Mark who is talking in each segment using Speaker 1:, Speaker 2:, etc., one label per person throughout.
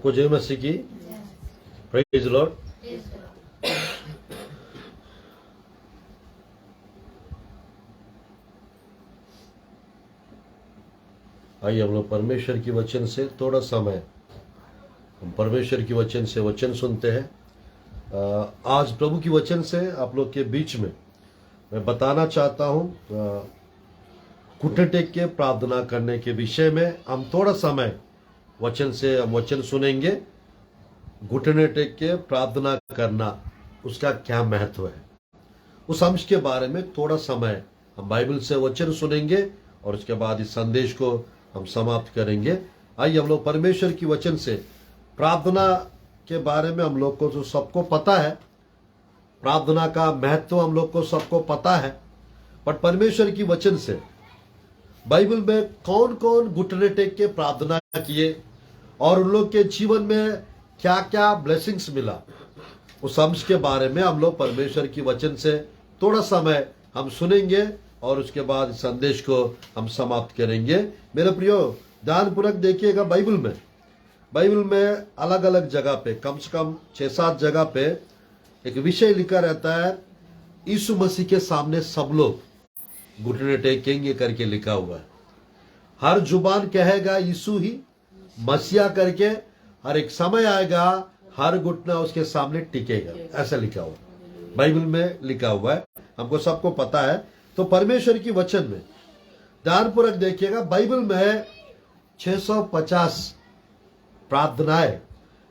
Speaker 1: को जय मसीह की। Praise Lord. आइए हम लोग परमेश्वर की वचन से थोड़ा समय हम परमेश्वर की वचन से वचन सुनते हैं। आज प्रभु की वचन से आप लोग के बीच में मैं बताना चाहता हूँ घुटने टेक के प्रार्थना करने के विषय में। हम थोड़ा समय वचन से हम वचन सुनेंगे। घुटने टेक के प्रार्थना करना उसका क्या महत्व है, उस अंश के बारे में थोड़ा समय हम बाइबल से वचन सुनेंगे और उसके बाद इस संदेश को हम समाप्त करेंगे। आइए हम लोग परमेश्वर की वचन से प्रार्थना के बारे में हम लोग को तो सबको पता है, प्रार्थना का महत्व हम लोग को सबको पता है, पर परमेश्वर की वचन से बाइबल में कौन कौन घुटने टेक के प्रार्थना किए और उन लोग के जीवन में क्या क्या ब्लेसिंग्स मिला, उस अंश के बारे में हम लोग परमेश्वर की वचन से थोड़ा समय हम सुनेंगे और उसके बाद संदेश को हम समाप्त करेंगे। मेरे प्रियो ध्यानपूर्वक देखिएगा। बाइबल में अलग अलग जगह पे कम से कम 6-7 जगह पे एक विषय लिखा रहता है, यीशु मसीह के सामने सब लोग घुटने टेकेंगे करके लिखा हुआ है। हर जुबान कहेगा यीशु ही मसीहा करके, हर एक समय आएगा हर घुटना उसके सामने टिकेगा, ऐसा लिखा हुआ बाइबल में लिखा हुआ है, हमको सबको पता है। तो परमेश्वर की वचन में ध्यानपूर्वक देखिएगा। बाइबल में 650 प्रार्थनाएं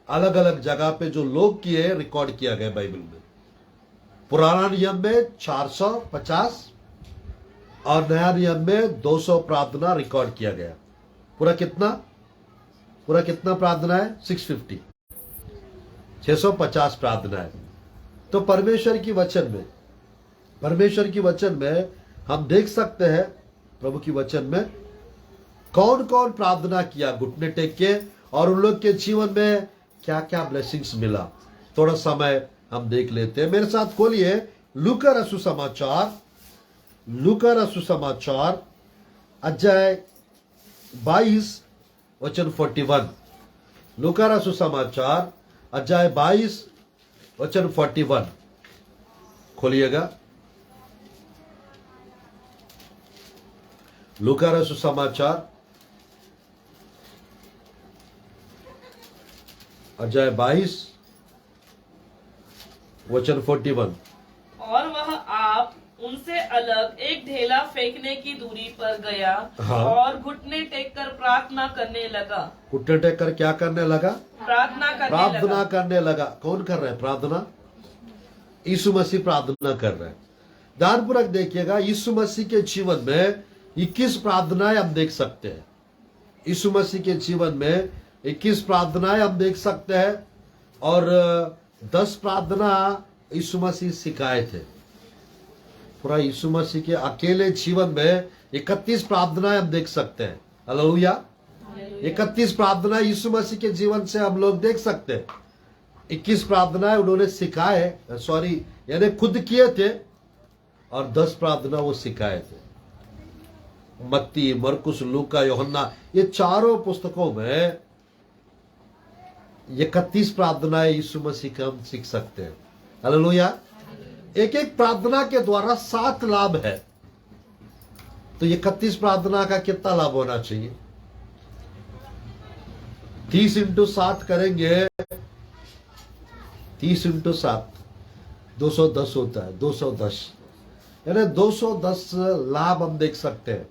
Speaker 1: अलग अलग जगह पे जो लोग किए रिकॉर्ड किया गया बाइबल में। पुराना नियम में 450 और नया नियम में 200 प्रार्थना रिकॉर्ड किया गया। पूरा कितना प्रार्थना है? 650 प्रार्थना है। तो परमेश्वर की वचन में हम देख सकते हैं प्रभु की वचन में कौन कौन प्रार्थना किया घुटने टेक के और उन लोग के जीवन में क्या क्या ब्लेसिंग्स मिला। थोड़ा समय हम देख लेते हैं। मेरे साथ खोलिए लूका रसू समाचार अध्याय 22 वचन 41। लूका रसू समाचार अध्याय 22 वचन 41 खोलिएगा। लूका रसू समाचार अध्याय 22 वचन 41।
Speaker 2: और वह आप उनसे अलग एक ढेला फेंकने की दूरी पर गया।
Speaker 1: हाँ।
Speaker 2: और घुटने टेक कर प्रार्थना करने लगा।
Speaker 1: घुटने टेक कर क्या करने लगा?
Speaker 2: प्रार्थना
Speaker 1: करने लगा। कौन कर रहा है प्रार्थना? यीशु मसीह प्रार्थना कर रहे हैं। ध्यानपूर्वक देखिएगा। यीशु मसीह के जीवन में 21 प्रार्थनाएं हम देख सकते हैं। यीशु मसीह के जीवन में 21 प्रार्थनाएं हम देख सकते हैं और 10 प्रार्थना यीशु मसीह सिखाए थे। पूरा यीशु मसीह के अकेले जीवन में 31 प्रार्थनाएं हम देख सकते हैं। हालेलुया। 31 प्रार्थनाएं यीशु मसीह के जीवन से हम लोग देख सकते हैं। 21 प्रार्थनाएं उन्होंने सिखाए, यानी खुद किए थे, और 10 प्रार्थना वो सिखाए थे। मत्ती, मरकुस, लूका, यूहन्ना, ये चारों पुस्तकों में 31 प्रार्थनाएं यीशु मसीह का हम सीख सकते हैं। हालेलुया। एक एक प्रार्थना के द्वारा 7 लाभ है। तो 31 प्रार्थना का कितना लाभ होना चाहिए? 30 × 7 करेंगे, 30 × 7 210 होता है। 210 यानी 210 लाभ हम देख सकते हैं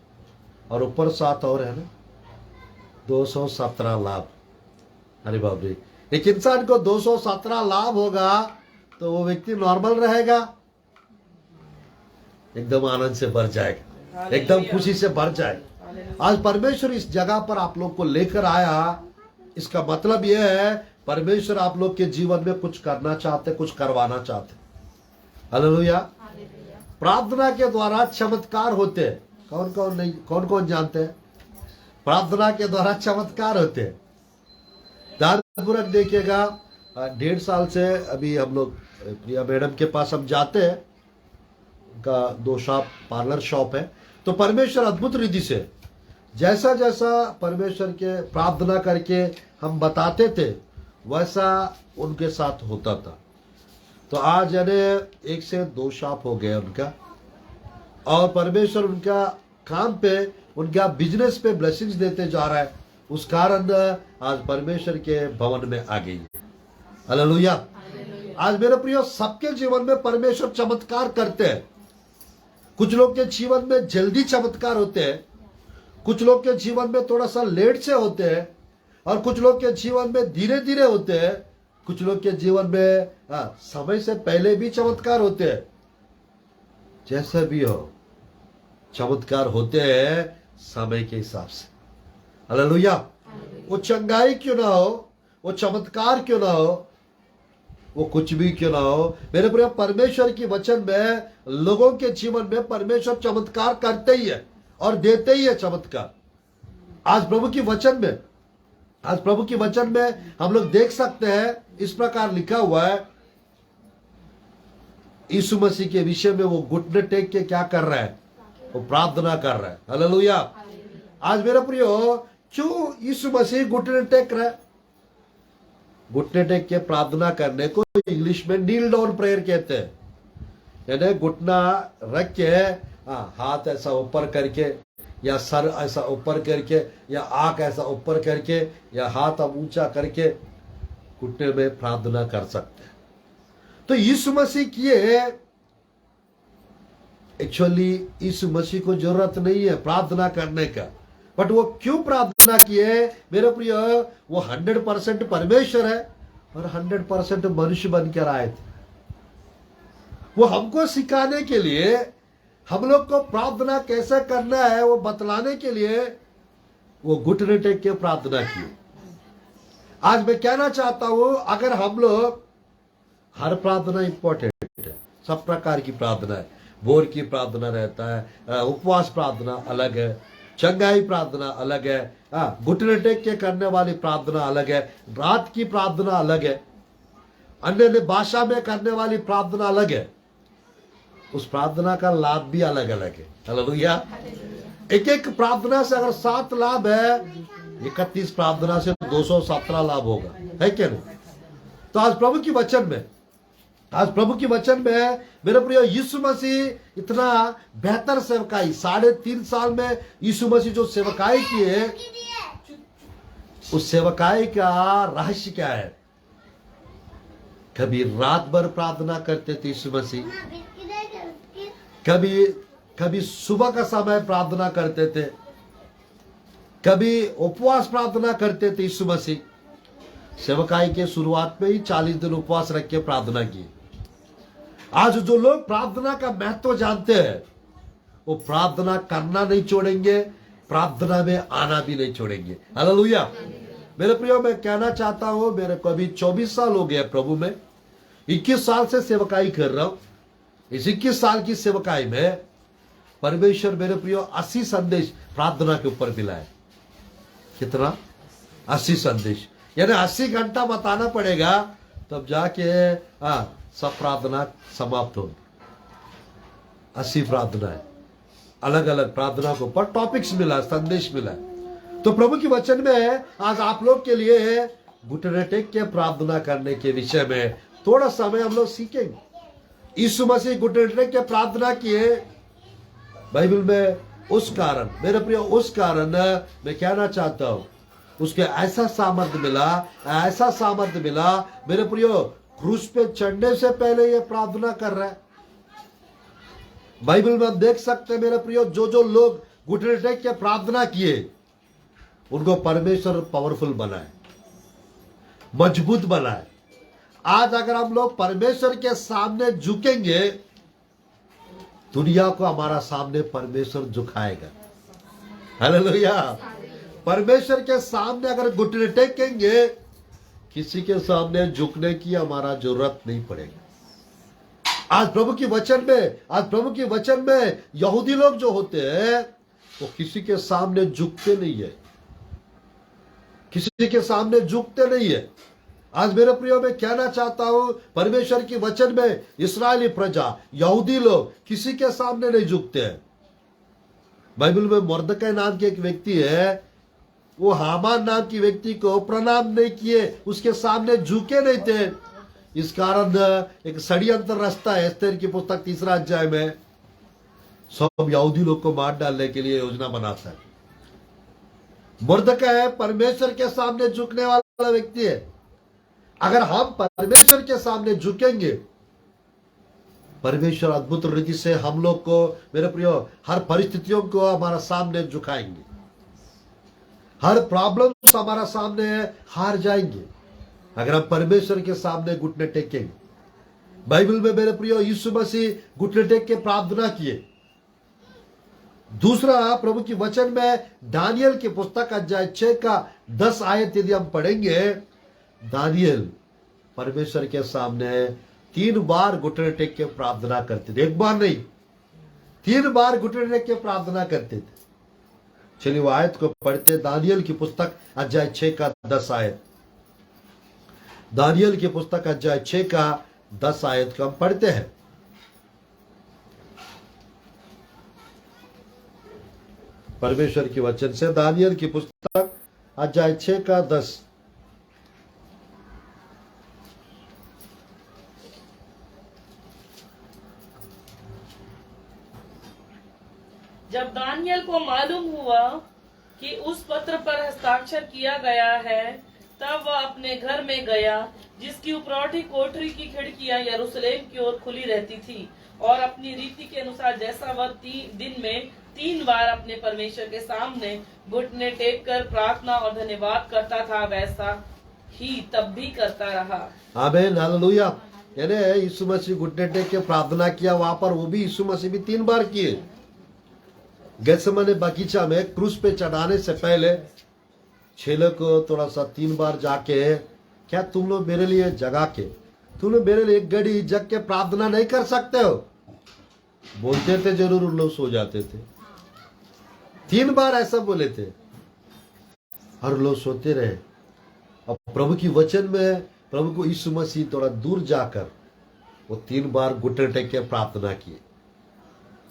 Speaker 1: और ऊपर 7 और है ना, 217 लाभ। अरे बाप रे, एक इंसान को 217 लाभ होगा तो वो व्यक्ति नॉर्मल रहेगा, एकदम आनंद से भर जाएगा, एकदम खुशी से भर जाएगा। आज परमेश्वर इस जगह पर आप लोग को लेकर आया, इसका मतलब यह है परमेश्वर आप लोग के जीवन में कुछ करना चाहते, कुछ करवाना चाहते। हालेलुया। प्रार्थना के द्वारा चमत्कार होते हैं। कौन कौन जानते हैं? प्रार्थना के द्वारा चमत्कार होते हैं। ध्यानपूर्वक देखिएगा। 1.5 साल से अभी हम लोग प्रिया मैडम के पास हम जाते हैं, उनका 2 पार्लर शॉप है। तो परमेश्वर अद्भुत रीति से जैसा जैसा परमेश्वर के प्रार्थना करके हम बताते थे वैसा उनके साथ होता था। तो आज यानी 1 से 2 शाप हो गया उनका, और परमेश्वर उनका काम पे, उनका बिजनेस पे ब्लेसिंग्स देते जा रहा है। उस कारण आज परमेश्वर के भवन में आ गई। हालेलुया। आज मेरे प्रियो, सबके जीवन में परमेश्वर चमत्कार करते हैं। कुछ लोग के जीवन में जल्दी चमत्कार होते हैं, कुछ लोग के जीवन में थोड़ा सा लेट से होते हैं, और कुछ लोग के जीवन में धीरे धीरे होते हैं। कुछ लोग के जीवन में समय से पहले भी चमत्कार होते हैं। जैसे भी हो, चमत्कार होते हैं समय के हिसाब से। हालेलुया। वो चंगाई क्यों ना हो, वो चमत्कार क्यों ना हो, वो कुछ भी क्यों ना हो, मेरे प्रिय, परमेश्वर की वचन में लोगों के जीवन में परमेश्वर चमत्कार करते ही है और देते ही है चमत्कार। आज प्रभु की वचन में हम लोग देख सकते हैं, इस प्रकार लिखा हुआ है, यीशु मसीह के विषय में। वो घुटने टेक के क्या कर रहा है? वो प्रार्थना कर रहा है। हालेलुया। आज मेरे प्रियो, क्यों यीशु मसीह घुटने टेक रहा है? घुटने टेक के प्रार्थना करने को इंग्लिश में नील डाउन प्रेयर कहते हैं। यानी घुटना रख के, हाथ ऐसा ऊपर करके, या सर ऐसा ऊपर करके, या आंख ऐसा ऊपर करके, या हाथ अब ऊंचा करके घुटने में प्रार्थना कर सकते हैं। तो यीशु मसीह किए, एक्चुअली यीशु मसीह को जरूरत नहीं है प्रार्थना करने का, बट वो क्यों प्रार्थना किए मेरे प्रिय? वो 100% परमेश्वर है और 100% मनुष्य बनकर आए थे। वो हमको सिखाने के लिए, हम लोग को प्रार्थना कैसे करना है वो बतलाने के लिए वो घुटने टेक के प्रार्थना की। आज मैं कहना चाहता हूं, अगर हम लोग, हर प्रार्थना इंपॉर्टेंट है, सब प्रकार की प्रार्थना है। भोर की प्रार्थना रहता है, उपवास प्रार्थना अलग है, चंगाई प्रार्थना अलग है, घुटने टेक के करने वाली प्रार्थना अलग है, रात की प्रार्थना अलग है, अन्य भाषा में करने वाली प्रार्थना अलग है। उस प्रार्थना का लाभ भी अलग अलग है। हालेलुया। एक एक प्रार्थना से अगर 7 लाभ है, 31 प्रार्थना से 217 लाभ होगा, है क्या नहीं? तो आज प्रभु की वचन में मेरे प्रिय, यीशु मसीह इतना बेहतर सेवकाई, 3.5 साल में यीशु मसीह जो सेवकाई किए, उस सेवकाई का रहस्य क्या है? कभी रात भर प्रार्थना करते थे यीशु मसीह, कभी सुबह का समय प्रार्थना करते थे, कभी उपवास प्रार्थना करते थे यीशु मसीह। सेवकाई के शुरुआत में ही 40 दिन उपवास रख के प्रार्थना की। आज जो लोग प्रार्थना का महत्व जानते हैं, वो प्रार्थना करना नहीं छोड़ेंगे, प्रार्थना में आना भी नहीं छोड़ेंगे। हालेलुया। मेरे प्रियो, मैं कहना चाहता हूं, मेरे को अभी 24 साल हो गया प्रभु में, 21 साल से सेवकाई कर रहा हूं। इस 21 साल की सेवकाई में परमेश्वर मेरे प्रियो 80 संदेश प्रार्थना के ऊपर मिला है। कितना? 80 संदेश, यानी 80 घंटा बताना पड़ेगा, तब जाके सब प्रार्थना समाप्त होगी। 80 प्रार्थना है, अलग अलग प्रार्थना के ऊपर टॉपिक्स मिला, संदेश मिला। तो प्रभु की वचन में आज आप लोग के लिए घुटने टेक के प्रार्थना करने के विषय में थोड़ा समय हम लोग सीखेंगे। यीशु मसीह घुटने टेक के प्रार्थना किए बाइबल में, उस कारण मेरे प्रिय, उस कारण मैं कहना चाहता हूं, उसके ऐसा सामर्थ्य मिला मेरे प्रियो, क्रूस पे चढ़ने से पहले ये प्रार्थना कर रहा है। बाइबल में हम देख सकते हैं मेरे प्रियो, जो लोग घुटने टेक के प्रार्थना किए, उनको परमेश्वर पावरफुल बनाए, मजबूत बनाए। आज अगर हम लोग परमेश्वर के सामने झुकेंगे, दुनिया को हमारा सामने परमेश्वर झुकाएगा। हालेलुया। परमेश्वर के सामने अगर घुटने टेकेंगे, किसी के सामने झुकने की हमारा जरूरत नहीं पड़ेगा। आज प्रभु की वचन में यहूदी लोग जो होते हैं, वो किसी के सामने झुकते नहीं है, किसी के सामने झुकते नहीं है। आज मेरे प्रियो, मैं कहना चाहता हूं, परमेश्वर की वचन में इस्राएली प्रजा, यहूदी लोग किसी के सामने नहीं झुकते हैं। बाइबल में मुर्दकै नाम के एक व्यक्ति है, वो हामान नाम की व्यक्ति को प्रणाम नहीं किए, उसके सामने झुके नहीं थे। इस कारण एक षड्यंत्र रास्ता है एस्तेर की पुस्तक 3 अध्याय में सब यहूदी लोग को मार डालने के लिए योजना बनाता है। मुर्दकै परमेश्वर के सामने झुकने वाला व्यक्ति है। अगर हम परमेश्वर के सामने झुकेंगे, परमेश्वर अद्भुत रीति से हम लोग को, मेरे प्रियो, हर परिस्थितियों को हमारा सामने झुकाएंगे। हर प्रॉब्लम्स हमारा सामने हार जाएंगे अगर हम परमेश्वर के सामने घुटने टेकेंगे। बाइबल में मेरे प्रियो यीशु मसीह घुटने टेक के प्रार्थना किए। दूसरा, प्रभु की वचन में दानियल की पुस्तक अध्याय 6 का 10 आयत यदि हम पढ़ेंगे, दानियल परमेश्वर के सामने 3 बार घुटने टेक के प्रार्थना करते थे। एक बार नहीं, 3 बार घुटने टेक के प्रार्थना करते थे। चलिए वो आयत को पढ़ते। दानियल की पुस्तक अध्याय 6 का 10 आयत। दानियल की पुस्तक अध्याय 6 का 10 आयत को हम पढ़ते हैं। परमेश्वर की वचन से दानियल की पुस्तक अध्याय 6 का 10।
Speaker 2: जब दानियल को मालूम हुआ कि उस पत्र पर हस्ताक्षर किया गया है, तब वह अपने घर में गया, जिसकी उपरौठी कोठरी की खिड़कियां यरूशलेम की ओर खुली रहती थी, और अपनी रीति के अनुसार जैसा वह दिन में 3 बार अपने परमेश्वर के सामने घुटने टेक कर प्रार्थना और धन्यवाद करता था, वैसा ही तब भी करता रहा।
Speaker 1: आमीन, हालेलुया। यानी यीशु मसीह घुटने टेक के प्रार्थना किया, वहां पर वो भी यीशु मसीह भी 3 बार किए। गेत्सेमने बगीचा में क्रूस पे चढ़ाने से पहले छेले को थोड़ा सा 3 बार जाके, क्या तुम लोग मेरे लिए जगा के, तुम लोग मेरे लिए एक घड़ी जग के प्रार्थना नहीं कर सकते हो? बोलते थे, जरूर उन लोग सो जाते थे। 3 बार ऐसा बोले थे और लोग सोते रहे। अब प्रभु की वचन में प्रभु को यीशु मसीह थोड़ा दूर जाकर वो 3 बार घुटने टेक के प्रार्थना किए।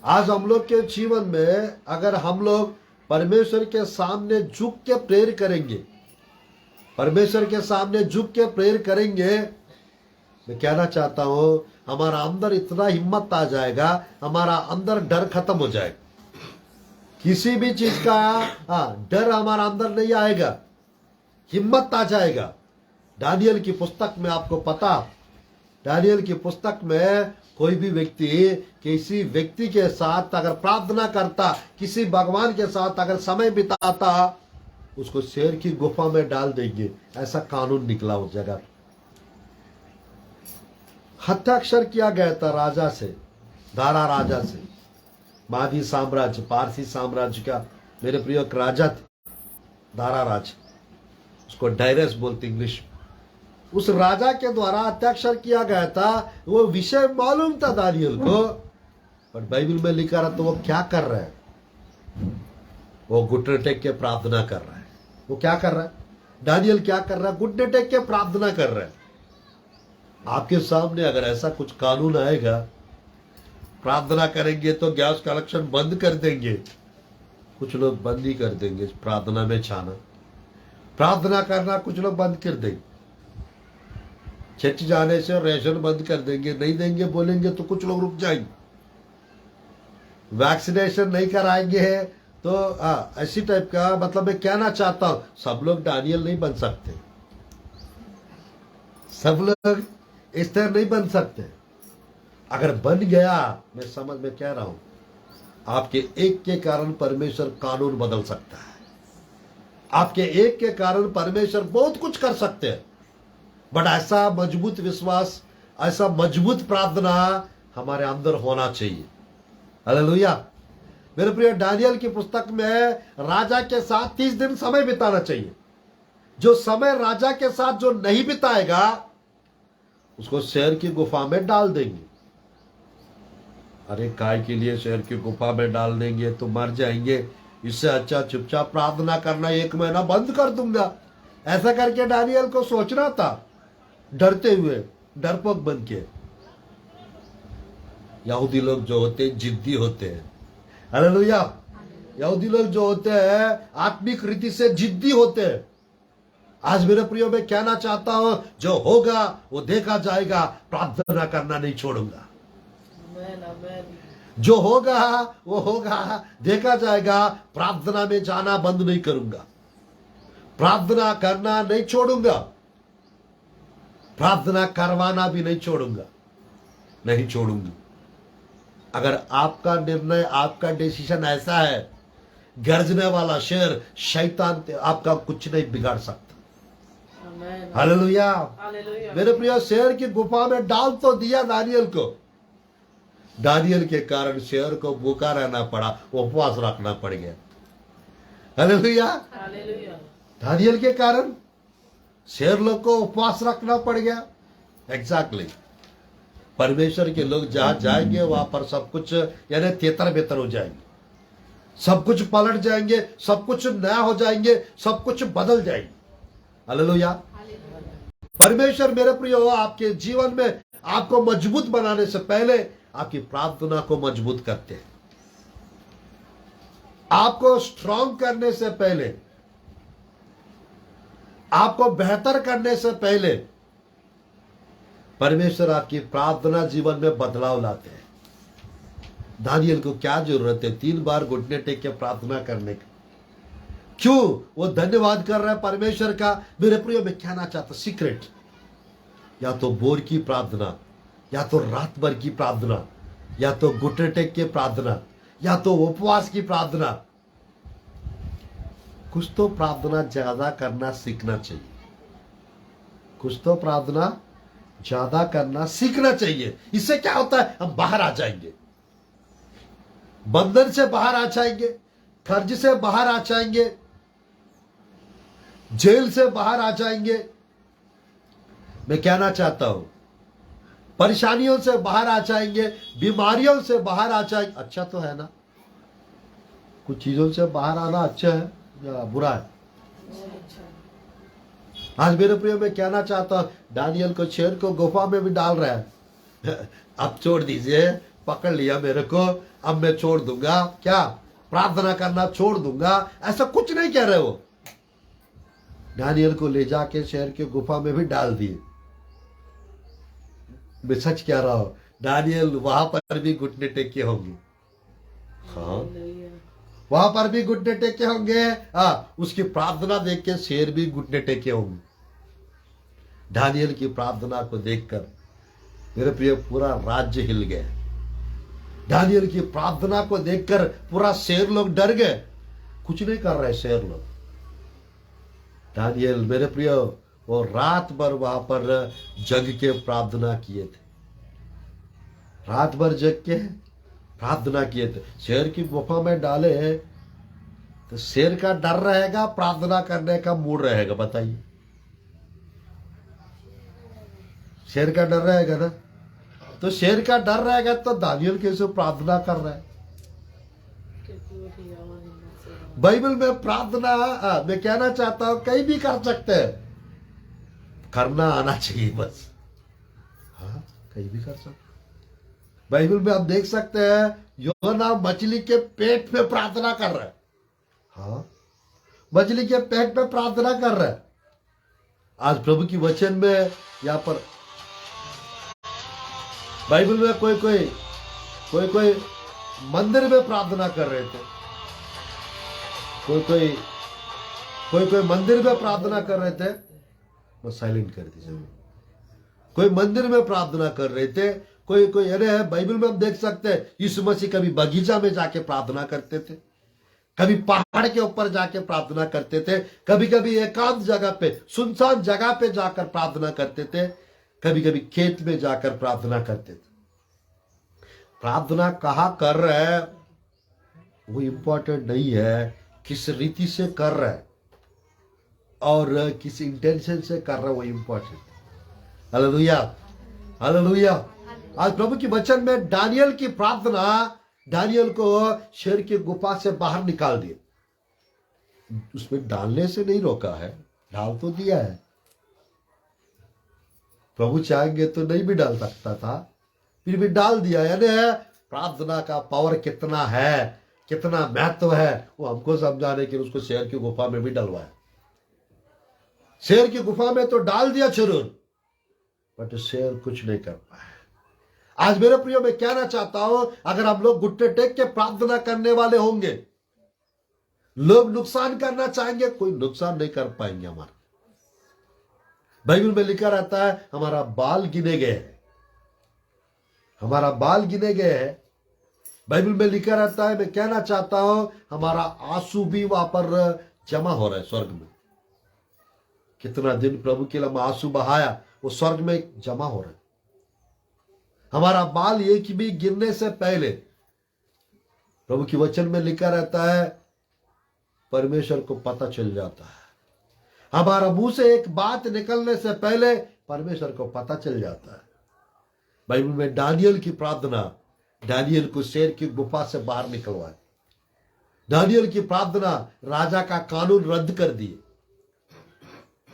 Speaker 1: आज हम लोग के जीवन में अगर हम लोग परमेश्वर के सामने झुक के प्रेयर करेंगे, परमेश्वर के सामने झुक के प्रेयर करेंगे, मैं कहना चाहता हूं हमारा अंदर इतना हिम्मत आ जाएगा, हमारा अंदर डर खत्म हो जाएगा। किसी भी चीज का डर हमारा अंदर नहीं आएगा, हिम्मत आ जाएगा। दानियल की पुस्तक में आपको पता, दानियल की पुस्तक में कोई भी व्यक्ति किसी व्यक्ति के साथ अगर प्रार्थना करता, किसी भगवान के साथ अगर समय बिताता, उसको शेर की गुफा में डाल देंगे, ऐसा कानून निकला उस जगह। हस्ताक्षर किया गया था राजा से, दारा राजा से, मादी साम्राज्य, पारसी साम्राज्य का मेरे प्रिय एक राजा थे, दारा राजा, उसको डायरेस बोलते इंग्लिश। उस राजा के द्वारा हस्ताक्षर किया गया था। वो विषय मालूम था दानियल को, पर बाइबल में लिखा रहा तो वो क्या कर रहा है? वो घुटने टेक के प्रार्थना कर रहा है। वो क्या कर रहा है? दानियल क्या कर रहा है? घुटने टेक के प्रार्थना कर रहा है। आपके सामने अगर ऐसा कुछ कानून आएगा, प्रार्थना करेंगे तो गैस कनेक्शन बंद कर देंगे, कुछ लोग बंद ही कर देंगे प्रार्थना में छाना, प्रार्थना करना कुछ लोग बंद कर देंगे, चर्च जाने से रेशन बंद कर देंगे, नहीं देंगे बोलेंगे तो कुछ लोग रुक जाएंगे, वैक्सीनेशन नहीं कराएंगे तो ऐसी टाइप का। मतलब मैं कहना चाहता हूं सब लोग दानियल नहीं बन सकते, सब लोग इस तरह नहीं बन सकते। अगर बन गया, मैं समझ में कह रहा हूं, आपके एक के कारण परमेश्वर कानून बदल सकता है। आपके एक के कारण परमेश्वर बहुत कुछ कर सकते हैं। बट ऐसा मजबूत विश्वास, ऐसा मजबूत प्रार्थना हमारे अंदर होना चाहिए। हालेलुया। मेरे प्रिय, दानियल की पुस्तक में राजा के साथ 30 दिन समय बिताना चाहिए। जो समय राजा के साथ जो नहीं बिताएगा, उसको शेर की गुफा में डाल देंगे। अरे काय के लिए शेर की गुफा में डाल देंगे तो मर जाएंगे, इससे अच्छा चुपचाप प्रार्थना करना 1 महीना बंद कर दूंगा। ऐसा करके दानियल को सोचना था, डरते हुए, डरपोक बन के। यहूदी लोग जो होते हैं जिद्दी होते हैं। हालेलुया। यहूदी लोग जो होते हैं आत्मिक रीति से जिद्दी होते हैं। आज मेरे प्रियो मैं कहना चाहता हूं, जो होगा वो देखा जाएगा, प्रार्थना करना नहीं छोड़ूंगा।
Speaker 2: आमेन, आमेन।
Speaker 1: जो होगा वो होगा, देखा जाएगा, प्रार्थना में जाना बंद नहीं करूंगा, प्रार्थना करना नहीं छोड़ूंगा, प्रार्थना करवाना भी नहीं छोड़ूंगा, नहीं छोड़ूंगी। अगर आपका निर्णय, आपका डिसीजन ऐसा है, गरजने वाला शेर शैतान आपका कुछ नहीं बिगाड़ सकता।
Speaker 2: आमेन,
Speaker 1: हालेलुया।
Speaker 2: हालेलुया।
Speaker 1: मेरे प्रिय, शेर की गुफा में डाल तो दिया दानियल को, दानियल के कारण शेर को भूखा रहना पड़ा, उपवास रखना पड़ गया। हालेलुया।
Speaker 2: हालेलुया।
Speaker 1: दानियल के कारण शेर लोग को उपवास रखना पड़ गया। एग्जैक्टली। परमेश्वर के लोग जहां जाएंगे वहां पर सब कुछ यानी तेतर बेतर हो जाएंगे, सब कुछ पलट जाएंगे, सब कुछ नया हो जाएंगे, सब कुछ बदल जाएंगे। हालेलुया। परमेश्वर मेरे प्रियो आपके जीवन में आपको मजबूत बनाने से पहले आपकी प्रार्थना को मजबूत करते हैं। आपको स्ट्रांग करने से पहले, आपको बेहतर करने से पहले परमेश्वर आपकी प्रार्थना जीवन में बदलाव लाते हैं। दानियल को क्या जरूरत है 3 बार घुटने टेक के प्रार्थना करने की? क्यों? वो धन्यवाद कर रहा है परमेश्वर का। मेरे प्रियो मैं कहना चाहता सीक्रेट, या तो बोर की प्रार्थना, या तो रात भर की प्रार्थना, या तो घुटने टेक के प्रार्थना, या तो उपवास की प्रार्थना। कुछ तो प्रार्थना ज्यादा करना सीखना चाहिए, कुछ तो प्रार्थना ज्यादा करना सीखना चाहिए। इससे क्या होता है, हम बाहर आ जाएंगे, बंधन से बाहर आ जाएंगे, कर्ज से बाहर आ जाएंगे, जेल से बाहर आ जाएंगे। मैं कहना चाहता हूं, परेशानियों से बाहर आ जाएंगे, बीमारियों से बाहर आ जाएंगे। अच्छा तो है ना, कुछ चीजों से बाहर आना अच्छा है या बुरा है? आज मेरे प्रियो मैं कहना चाहता हूं, दानियल को शेर को गुफा में भी डाल रहा है। अब छोड़ दीजिए, पकड़ लिया मेरे को, अब मैं छोड़ दूंगा, क्या प्रार्थना करना छोड़ दूंगा, ऐसा कुछ नहीं कह रहे वो। दानियल को ले जाके शेर के गुफा में भी डाल दिए। मैं सच कह रहा हूं, दानियल वहां पर भी घुटने टेके होंगे। हाँ, वहां पर भी घुटने टेके होंगे। उसकी प्रार्थना देख के शेर भी घुटने टेके होंगे। दानियल की प्रार्थना को देखकर मेरे प्रिय पूरा राज्य हिल गया। दानियल की प्रार्थना को देखकर पूरा शेर लोग डर गए। कुछ नहीं कर रहे शेर लोग। दानियल मेरे प्रिय वो रात भर वहां पर जग के प्रार्थना किए थे, रात भर जग के प्रार्थना किए थे। शेर की गुफा में डाले तो शेर का डर रहेगा, प्रार्थना करने का मूड रहेगा? बताइए, शेर का डर रहेगा ना? तो शेर का डर रहेगा तो दानियल कैसे प्रार्थना कर रहा है? बाइबल में प्रार्थना मैं कहना चाहता हूं कहीं भी कर सकते हैं, करना आना चाहिए बस। हाँ, कहीं भी कर सकते। बाइबल में आप देख सकते हैं योना मछली के पेट में प्रार्थना कर रहा है। हाँ, मछली के पेट में प्रार्थना कर रहा है। आज प्रभु की वचन में यहां पर बाइबल में कोई मंदिर में प्रार्थना कर रहे थे, कोई मंदिर में प्रार्थना कर रहे थे। वो साइलेंट कर दीजिए। कोई मंदिर में प्रार्थना कर रहे थे, कोई अरे है। बाइबल में हम देख सकते हैं यीशु मसीह कभी बगीचा में जाके प्रार्थना करते थे, कभी पहाड़ के ऊपर जाके प्रार्थना करते थे, कभी कभी एकांत जगह पे, सुनसान जगह पे जाकर प्रार्थना करते थे, कभी कभी खेत में जाकर प्रार्थना करते थे। प्रार्थना कहाँ कर रहे हैं वो इंपॉर्टेंट नहीं है, किस रीति से कर रहा है और किस इंटेंशन से कर रहा है वो इंपॉर्टेंट है। Hallelujah, hallelujah. आज प्रभु की वचन में दानियल की प्रार्थना दानियल को शेर की गुफा से बाहर निकाल दिया। उसमें डालने से नहीं रोका है, डाल तो दिया है। प्रभु चाहेंगे तो नहीं भी डाल सकता था, फिर भी डाल दिया। यानी प्रार्थना का पावर कितना है कितना महत्व है वो हमको समझाने के लिए उसको शेर की गुफा में भी डलवाया। शेर की गुफा में तो डाल दिया जरूर, बट शेर कुछ नहीं कर पाया। आज मेरे प्रियो मैं कहना चाहता हूं, अगर हम लोग घुटने टेक के प्रार्थना करने वाले होंगे, लोग नुकसान करना चाहेंगे, कोई नुकसान नहीं कर पाएंगे हमारा। बाइबल में लिखा रहता है हमारा बाल गिने गए हैं, हमारा बाल गिने गए हैं। बाइबल में लिखा रहता है, मैं कहना चाहता हूं, हमारा आंसू भी वहां पर जमा हो रहा है स्वर्ग में। कितना दिन प्रभु के लिए हम आंसू बहाया, वो स्वर्ग में जमा हो रहा है। हमारा बाल एक भी गिरने से पहले प्रभु की वचन में लिखा रहता है परमेश्वर को पता चल जाता है। हमारा मुंह से एक बात निकलने से पहले परमेश्वर को पता चल जाता है। बाइबल में दानियल की प्रार्थना, दानियल को शेर की गुफा से बाहर निकलवाए। दानियल की प्रार्थना राजा का कानून रद्द कर दिए।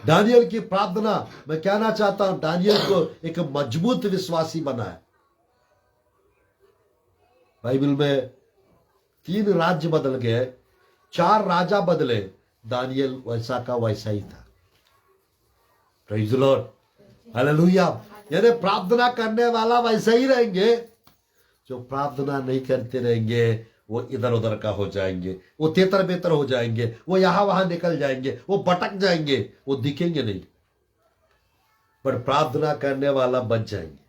Speaker 1: दानियल की प्रार्थना, मैं कहना चाहता हूं, दानियल को एक मजबूत विश्वासी बनाया। बाइबल में 3 राज्य बदल गए, 4 राजा बदले, दानियल वैसा का वैसा ही था। Praise the Lord, hallelujah. यानी प्रार्थना करने वाला वैसा ही रहेंगे, जो प्रार्थना नहीं करते रहेंगे वो इधर उधर का हो जाएंगे, वो तेतर बेतर हो जाएंगे, वो यहां वहां निकल जाएंगे, वो भटक जाएंगे, वो दिखेंगे नहीं। पर प्रार्थना करने वाला बच जाएंगे,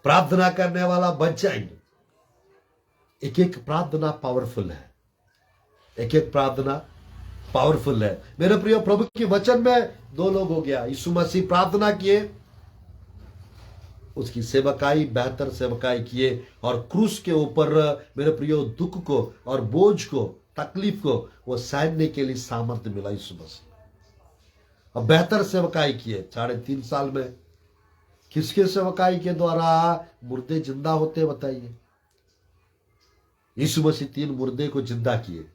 Speaker 1: प्रार्थना करने वाला बच जाएंगे। एक एक प्रार्थना पावरफुल है, एक एक प्रार्थना पावरफुल है। मेरे प्रिय प्रभु के वचन में 2 लोग हो गया, यीशु मसीह प्रार्थना किए, उसकी सेवकाई, बेहतर सेवकाई किए, और क्रूस के ऊपर मेरे प्रियो दुख को और बोझ को, तकलीफ को वो सहने के लिए सामर्थ्य मिला यीशु मसीह। और बेहतर सेवकाई किए 3.5 साल में। किसके सेवकाई के द्वारा मुर्दे जिंदा होते बताइए? यीशु मसीह 3 मुर्दे को जिंदा किए।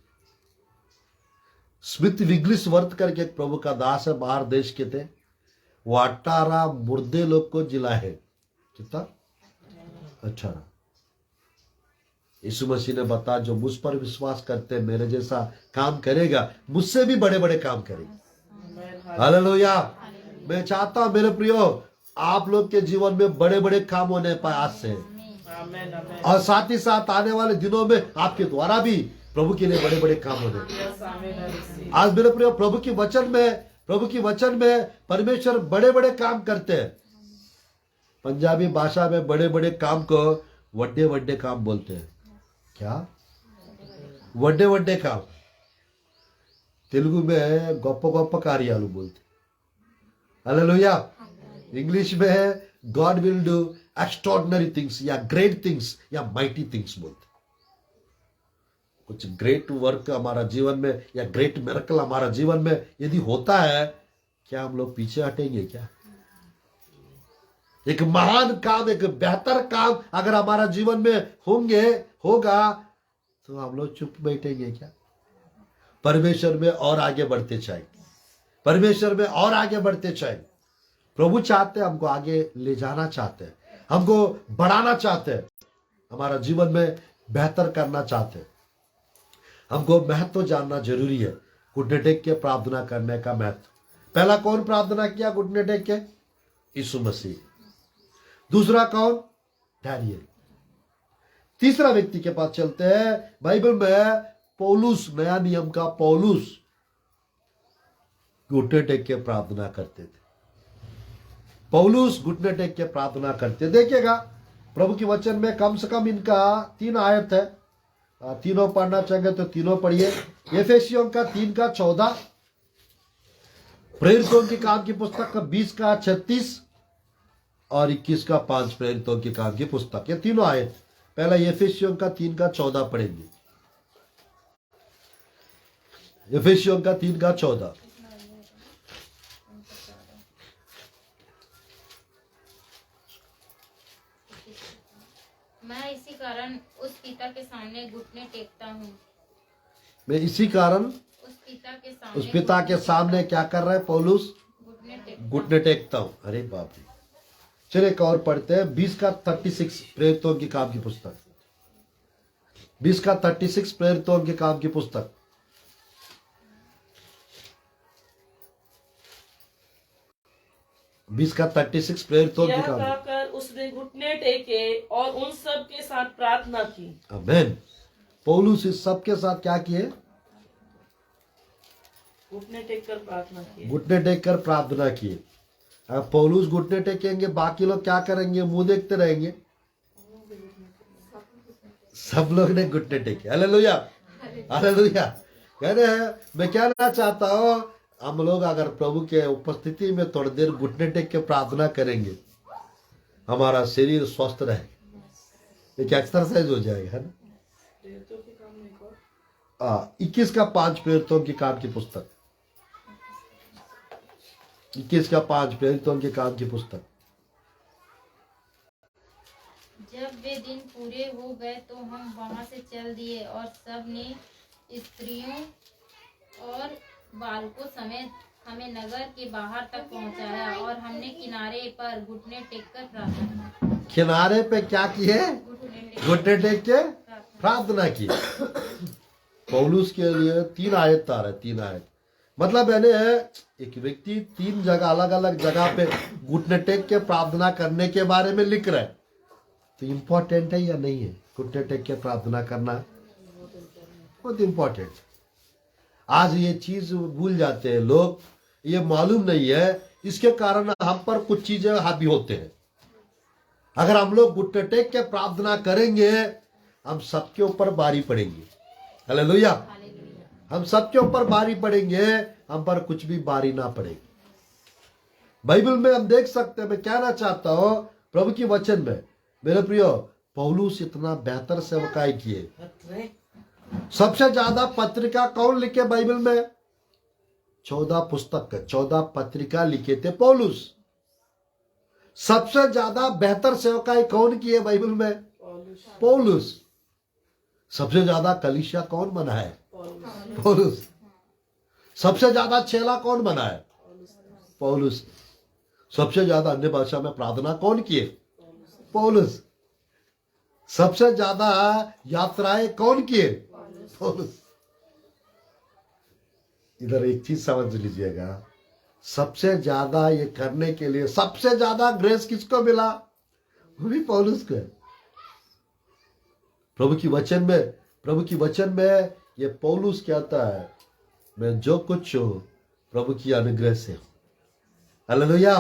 Speaker 1: स्मिथ विग्लिसवर्थ करके एक प्रभु का दास है, बाहर देश के थे, वो 18 मुर्दे लोग को जिलाए। कितना? 18। यीशु मसीह ने बता, जो मुझ पर विश्वास करते मेरे जैसा काम करेगा, मुझसे भी बड़े बड़े काम करेगा। हालेलुया। मैं चाहता हूं मेरे प्रियो, आप लोग के जीवन में बड़े बड़े काम होने पाए आज से, और साथ ही साथ आने वाले दिनों में आपके द्वारा भी प्रभु के लिए बड़े बड़े काम होने। आज मेरे प्रियो, प्रभु की वचन में परमेश्वर बड़े बड़े काम करते हैं। पंजाबी भाषा में बड़े बड़े काम को वड्डे वड्डे काम बोलते हैं। क्या? वड्डे वड्डे काम। तेलुगु में गप्प गप्प कार्यालु बोलते। हालेलुया। इंग्लिश में है God will do extraordinary things, या ग्रेट थिंग्स, या माइटी थिंग्स बोलते। कुछ ग्रेट वर्क हमारा जीवन में, या ग्रेट मिरेकल हमारा जीवन में यदि होता है, क्या हम लोग पीछे हटेंगे? क्या एक महान काम, एक बेहतर काम अगर हमारा जीवन में होगा तो हम लोग चुप बैठेंगे क्या? परमेश्वर में और आगे बढ़ते चाहेंगे, परमेश्वर में और आगे बढ़ते चाहेंगे। प्रभु चाहते हैं, हमको आगे ले जाना चाहते हैं, हमको बढ़ाना चाहते हैं, हमारा जीवन में बेहतर करना चाहते हैं। हमको महत्व जानना जरूरी है, घुटने टेक के प्रार्थना करने का महत्व। पहला कौन प्रार्थना किया घुटने टेक के? यीशु मसीह। दूसरा कौन? दानियेल। तीसरा व्यक्ति के पास चलते हैं। बाइबल में पौलुस, नया नियम का पौलुस घुटने टेक के प्रार्थना करते थे। पौलुस घुटने टेक के प्रार्थना करते। देखिएगा प्रभु के वचन में कम से कम इनका 3 आयत है, तीनों पढ़ना चाहेंगे तो तीनों पढ़िए। एफेसियों का 3 का 14, प्रेरितों के काम की पुस्तक का 20 का 36 और 21 का 5 प्रेरितों के काम की पुस्तक। ये तीनों आयत। पहला एफेसियों का 3 का 14 पढ़ेंगे। एफेसियों का 3 का 14।
Speaker 3: मैं इसी कारण उस पिता के सामने घुटने टेकता हूँ।
Speaker 1: मैं इसी कारण
Speaker 3: उस पिता के सामने
Speaker 1: क्या कर रहा है पौलुस? घुटने टेकता हूं। अरे बाप रे। चलिए एक और पढ़ते हैं। 20 का 36 प्रेरितों की काम की पुस्तक। 20 का 36 प्रेरितों के काम की पुस्तक। बीस का 36 प्रेरितों के
Speaker 2: यह
Speaker 1: काम।
Speaker 2: कहकर उसने घुटने टेके और उन सब के साथ प्रार्थना की।
Speaker 1: आमीन। पौलुस इस सब के साथ क्या किए?
Speaker 2: घुटने टेक कर प्रार्थना की।
Speaker 1: घुटने टेक कर प्रार्थना किए। अब पौलुस घुटने टेकेंगे, बाकी लोग क्या करेंगे? मुंह देखते रहेंगे। सब लोग ने घुटने टेके। Hallelujah, hallelujah. कह रहे हैं, मैं कहना चाहता हूं, हम लोग अगर प्रभु के उपस्थिति में थोड़ी देर घुटने टेक के प्रार्थना करेंगे, हमारा शरीर स्वस्थ रहेगा। एक एक्सरसाइज हो जाएगा, है ना? 21 का 5 प्रेरितों की काम की पुस्तक। 21 का 5 प्रेरितों के काम की पुस्तक।
Speaker 3: जब वे दिन पूरे हो गए तो हम वहां से चल दिए और सब ने स्त्रियों और बालकों समेत हमें नगर के बाहर तक पहुंचाया और हमने किनारे पर घुटने टेककर प्रार्थना की।
Speaker 1: किनारे पे क्या किए? घुटने टेक के प्रार्थना की। पौलुस के लिए 3 आयत आ रहे, 3 आयत। मतलब यानी एक व्यक्ति 3 जगह, अलग अलग जगह पे घुटने टेक के प्रार्थना करने के बारे में लिख रहे हैं। तो इम्पोर्टेंट है या नहीं है? घुटने टेक के प्रार्थना करना बहुत इम्पोर्टेंट। आज ये चीज भूल जाते हैं लोग, ये मालूम नहीं है, इसके कारण हम पर कुछ चीजें हावी होते हैं। अगर हम लोग घुटने टेक के प्रार्थना करेंगे, हम सबके ऊपर भारी पड़ेंगे। हालेलुया। हम सबके ऊपर भारी पड़ेंगे, हम पर कुछ भी भारी ना पड़ेगी। बाइबल में हम देख सकते हैं, मैं कहना चाहता हूं प्रभु की वचन में, मेरे प्रियो, पौलुस इतना बेहतर सेवकाई किए। सबसे ज्यादा पत्रिका कौन लिखे बाइबल में? 14 पुस्तक, 14 पत्रिका लिखे थे पौलुस। सबसे ज्यादा बेहतर सेवकाई कौन की है बाइबल में? पौलुस। सबसे ज्यादा कलीसिया कौन बना है? पौलुस। सबसे ज्यादा चेला कौन बना है? पौलुस। सबसे ज्यादा अन्य भाषा में प्रार्थना कौन किए? पौलुस। सबसे ज्यादा यात्राएं कौन किए? पौलुस। इधर एक चीज समझ लीजिएगा, सबसे ज्यादा ये करने के लिए सबसे ज्यादा ग्रेस किसको मिला? वो भी पौलुस को है। प्रभु की वचन में ये पौलुस कहता है, मैं जो कुछ हूं प्रभु की अनुग्रह से हूं। हालेलुया।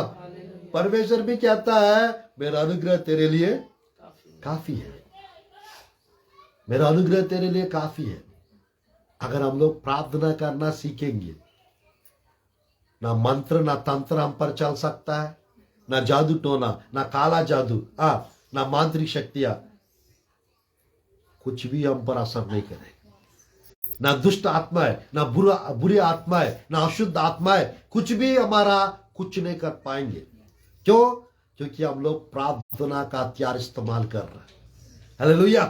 Speaker 1: परमेश्वर भी कहता है, मेरा अनुग्रह तेरे लिए काफी है। मेरा अनुग्रह तेरे लिए काफी है। अगर हम लोग प्रार्थना करना सीखेंगे, ना मंत्र ना तंत्र हम पर चल सकता है, ना जादू टोना, ना काला जादू, ना मांत्रिक शक्तियां, कुछ भी हम पर असर नहीं करेगा। ना दुष्ट आत्मा है, ना बुरी आत्मा है, ना अशुद्ध आत्मा है, कुछ भी हमारा कुछ नहीं कर पाएंगे। क्यों? क्योंकि हम लोग प्रार्थना का हथियार इस्तेमाल कर रहे हैं। हालेलुया।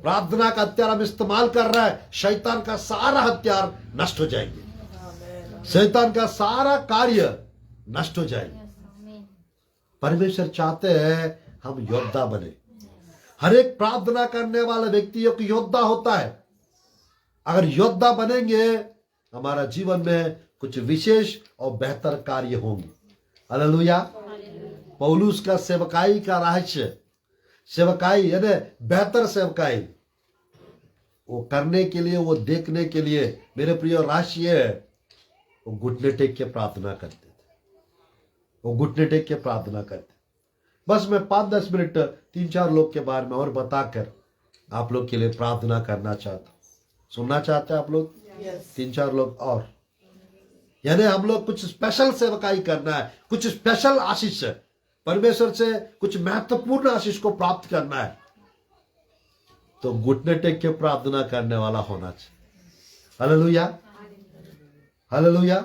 Speaker 1: प्रार्थना का हथियार हम इस्तेमाल कर रहे हैं, शैतान का सारा हथियार नष्ट हो जाएंगे। शैतान का सारा कार्य नष्ट हो जाएंगे। परमेश्वर चाहते हैं हम योद्धा बने। हर एक प्रार्थना करने वाला व्यक्ति एक योद्धा होता है। अगर योद्धा बनेंगे, हमारा जीवन में कुछ विशेष और बेहतर कार्य होंगे। हालेलुया। पौलुस का सेवकाई का रहस्य, सेवकाई यानी बेहतर सेवकाई, वो करने के लिए, वो देखने के लिए, मेरे प्रिय, रहस्य है, वो घुटने टेक के प्रार्थना करते थे। वो घुटने टेक के प्रार्थना करते। बस मैं 5-10 मिनट 3-4 लोग के बारे में और बताकर आप लोग के लिए प्रार्थना करना चाहता हूं। सुनना चाहते हैं आप लोग? 3-4 लोग और, यानी हम लोग कुछ स्पेशल सेवकाई करना है, कुछ स्पेशल आशीष है, परमेश्वर से कुछ महत्वपूर्ण आशीष को प्राप्त करना है, तो घुटने टेक के प्रार्थना करने वाला होना चाहिए। Hallelujah, hallelujah.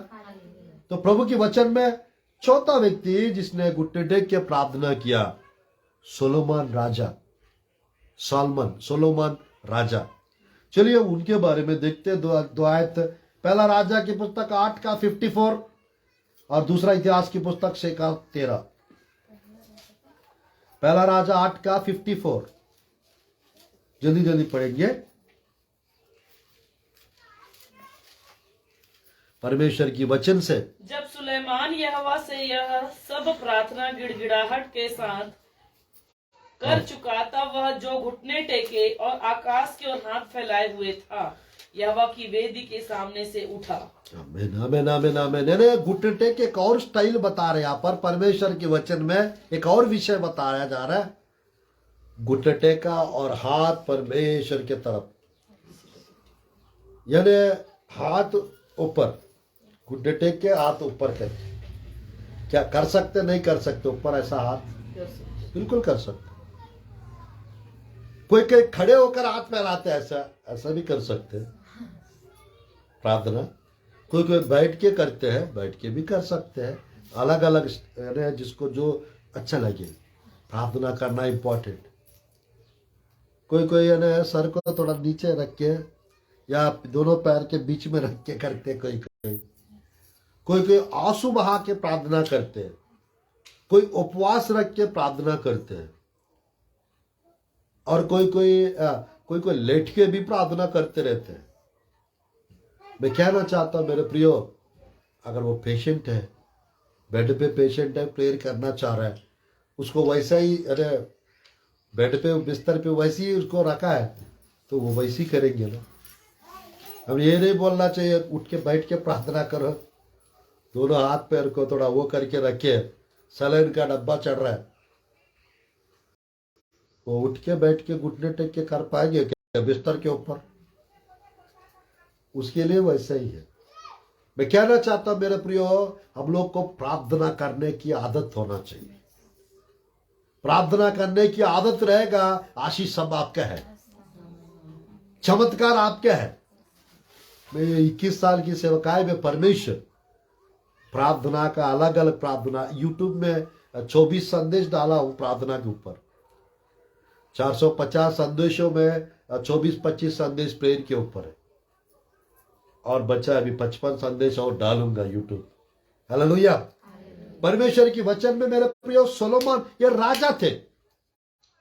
Speaker 1: तो प्रभु के वचन में चौथा व्यक्ति जिसने घुटने टेक के प्रार्थना किया, सोलोमन राजा, सोलोमन राजा। चलिए उनके बारे में देखते हैं। दो आयत, पहला राजा की पुस्तक 8 का 54 और दूसरा इतिहास की पुस्तक 6 का 13। पहला राजा 8 का 54, जल्दी जल्दी पढ़ेंगे। परमेश्वर की वचन से
Speaker 2: जब सुलेमान यहोवा से यह सब प्रार्थना गिड़गिड़ाहट के साथ कर चुका, तब वह जो घुटने टेके और आकाश की ओर हाथ फैलाए हुए था, यहोवा की वेदी के सामने से उठा।
Speaker 1: आमीन आमीन आमीन आमीन। यानी घुटने टेक एक और स्टाइल बता रहे हैं यहाँ पर परमेश्वर के वचन में, एक और विषय बताया जा रहा है। घुटने टेका और हाथ परमेश्वर के तरफ, यानी हाथ ऊपर, घुटने टेक के हाथ ऊपर कर। क्या कर सकते? नहीं कर सकते ऊपर ऐसा हाथ? बिल्कुल कर सकते। कोई कोई खड़े होकर हाथ फैलाते, ऐसा ऐसा भी कर सकते हैं प्रार्थना। कोई कोई बैठ के करते हैं, बैठ के भी कर सकते हैं। अलग अलग जिसको जो अच्छा लगे प्रार्थना करना इम्पोर्टेंट। कोई कोई सर को थोड़ा नीचे रख के या दोनों पैर के बीच में रख के करते, कोई कोई आंसू बहा के प्रार्थना करते हैं, कोई उपवास रख के प्रार्थना करते हैं, और कोई कोई लेट के भी प्रार्थना करते रहते हैं। मैं कहना चाहता हूं मेरे प्रियो, अगर वो पेशेंट है, बेड पे पेशेंट है, प्रेयर करना चाह रहा है, उसको वैसा ही बेड पे बिस्तर पे वैसे ही उसको रखा है, तो वो वैसे ही करेंगे ना। अब ये नहीं बोलना चाहिए उठ के बैठ के प्रार्थना करो, दोनों हाथ पैर को थोड़ा वो करके रखे, सलाइन का डब्बा चढ़ रहा है, वो उठ के बैठ के घुटने टेक के कर पाएंगे क्या बिस्तर के ऊपर? उसके लिए वैसा ही है। मैं कहना चाहता हूं मेरे प्रियो, हम लोग को प्रार्थना करने की आदत होना चाहिए। प्रार्थना करने की आदत रहेगा, आशीष सब आपका है, चमत्कार आपका है। मैं 21 साल की सेवकाई में परमेश्वर प्रार्थना का अलग अलग प्रार्थना यूट्यूब में 24 संदेश डाला हूं प्रार्थना के ऊपर। 450 संदेशों में 24-25 संदेश प्रेयर के ऊपर है, और बचा अभी 55 संदेश और डालूंगा यूट्यूब। हालेलुया। परमेश्वर की वचन में मेरे प्रिय सोलोमन ये राजा थे,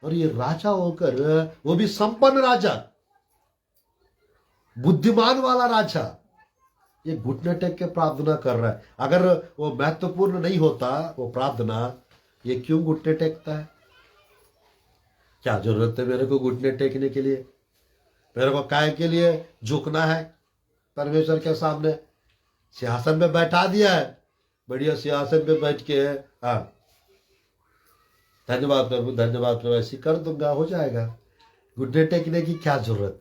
Speaker 1: और ये राजा होकर वो भी संपन्न राजा, बुद्धिमान वाला राजा, ये घुटने टेक के प्रार्थना कर रहा है। अगर वो महत्वपूर्ण नहीं होता वो प्रार्थना, ये क्यों घुटने टेकता है? क्या जरूरत है मेरे को घुटने टेकने के लिए? मेरे को काय के लिए झुकना है परमेश्वर के सामने? सिंहासन पे बैठा दिया है, बढ़िया सिंहासन पे बैठ के, हाँ धन्यवाद प्रभु धन्यवाद प्रभु, ऐसी कर दूंगा, हो जाएगा। घुटने टेकने की क्या जरूरत?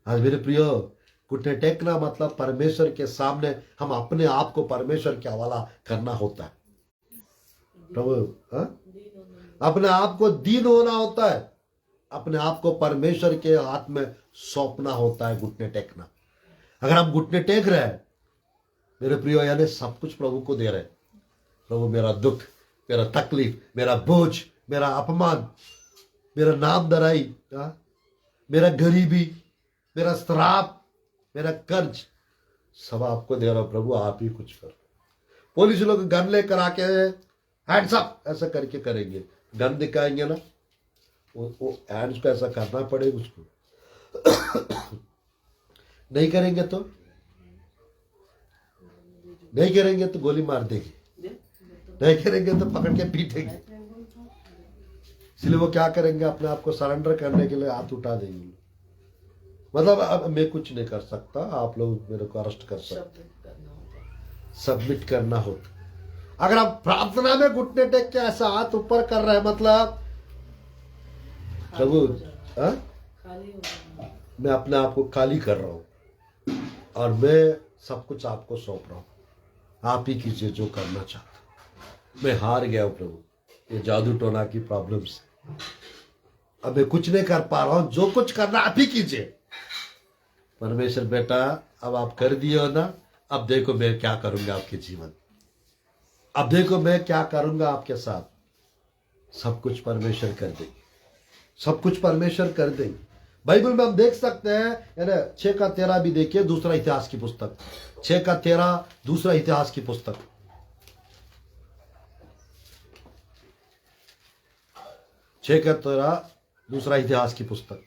Speaker 1: आज मेरे प्रियो, घुटने टेकना मतलब परमेश्वर के सामने हम अपने आप को परमेश्वर के हवाला करना होता है। प्रभु, हाँ, अपने आप को दीन होना होता है, अपने आप को परमेश्वर के हाथ में सौंपना होता है घुटने टेकना। अगर हम घुटने टेक रहे हैं मेरे प्रियो, यानी सब कुछ प्रभु को दे रहे हैं। प्रभु, मेरा दुख, मेरा तकलीफ, मेरा बोझ, मेरा अपमान, मेरा नाम दराई, मेरा गरीबी, मेरा श्राप, मेरा कर्ज, सब आपको दे रहा हूं प्रभु, आप ही कुछ करो। पुलिस लोग गन लेकर आके हैंड्स अप ऐसा करके करेंगे, गन दिखाएंगे ना, वो हैंड्स को ऐसा करना पड़ेगा उसको। नहीं करेंगे तो गोली मार देंगे, नहीं करेंगे तो पकड़ के पीटेंगे। इसलिए वो क्या करेंगे, अपने आप को सरेंडर करने के लिए हाथ उठा देंगे। मतलब अब मैं कुछ नहीं कर सकता, आप लोग मेरे को अरेस्ट कर सकते, सबमिट करना होता। अगर आप प्रार्थना में घुटने टेक के ऐसा हाथ ऊपर कर रहे हैं, मतलब प्रभु, मैं अपने आप को खाली कर रहा हूं और मैं सब कुछ आपको सौंप रहा हूं, आप ही कीजिए जो करना चाहता। मैं हार गया हूं प्रभु, ये जादू टोना की प्रॉब्लम से अब मैं कुछ नहीं कर पा रहा हूं, जो कुछ करना आप ही कीजिए। परमेश्वर बेटा, अब आप कर दिए हो ना, अब देखो मैं क्या करूंगा आपके जीवन, अब देखो मैं क्या करूंगा आपके साथ। सब कुछ परमेश्वर कर देंगे, सब कुछ परमेश्वर कर देंगे। बाइबल में हम देख सकते हैं 6:13 भी देखिए, दूसरा इतिहास की पुस्तक 6:13, दूसरा इतिहास की पुस्तक। 6:13 दूसरा इतिहास की पुस्तक।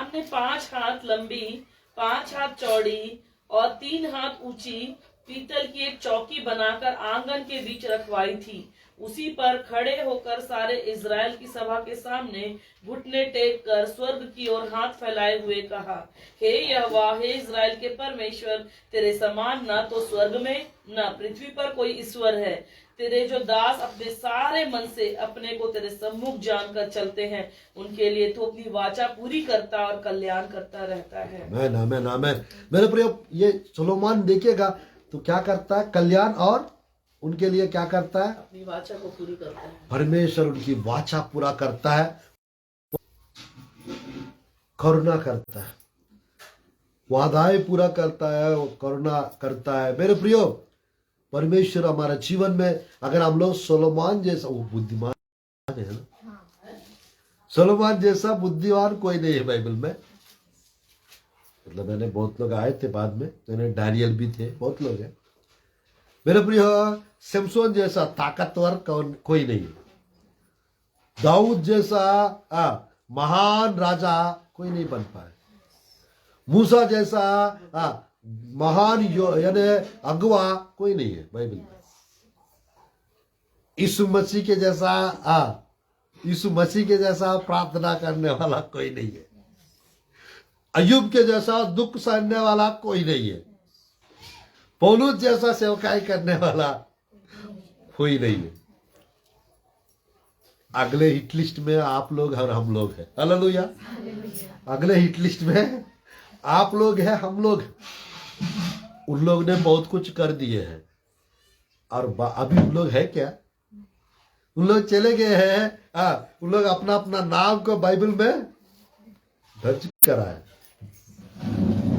Speaker 2: सुलेमान ने 5 हाथ लंबी, 5 हाथ चौड़ी और 3 हाथ ऊंची पीतल की एक चौकी बनाकर आंगन के बीच रखवाई थी। उसी पर खड़े होकर सारे इज़राइल की सभा के सामने घुटने टेक कर स्वर्ग की ओर हाथ फैलाए हुए कहा, हे यहोवा, हे इज़राइल के परमेश्वर, तेरे समान न तो स्वर्ग में न पृथ्वी पर कोई ईश्वर है। तेरे जो दास अपने सारे मन से अपने को तेरे सम्मुख जानकर चलते हैं, उनके लिए तो अपनी वाचा पूरी करता और कल्याण करता रहता है।
Speaker 1: आमेन, आमेन, आमेन। मेरे प्रिय, ये सुलेमान देखिएगा तो क्या करता है, कल्याण और उनके लिए क्या करता है,
Speaker 2: अपनी वाचा को पूरी करता है।
Speaker 1: परमेश्वर उनकी वाचा पूरा करता है, करुणा करता है, वादाएं पूरा करता है, वो करुणा करता है। मेरे प्रियो, परमेश्वर हमारे जीवन में, अगर हम लोग सुलेमान जैसा, वो बुद्धिमान है ना, सुलेमान जैसा बुद्धिमान कोई नहीं है बाइबल में। मतलब मैंने बहुत लोग आए थे बाद में, मैंने डैनियल भी थे, बहुत लोग हैं। मेरे प्रिय, सिमसोन जैसा ताकतवर कोई नहीं है। दाऊद जैसा महान राजा कोई नहीं बन पाए। मूसा जैसा महान यानी अगवा कोई नहीं है बाइबल में। यीशु मसीह के जैसा प्रार्थना करने वाला कोई नहीं है। अय्यूब के जैसा दुख सहने वाला कोई नहीं है। पौलुस जैसा सेवकाई करने वाला कोई नहीं है। अगले हिट लिस्ट में आप लोग और हम लोग हैं। हालेलुया। अगले हिट लिस्ट में आप लोग हैं, हम लोग। उन लोग ने बहुत कुछ कर दिए हैं और अभी उन लोग है क्या, उन लोग चले गए हैं। उन लोग अपना अपना नाम को बाइबल में दर्ज करा है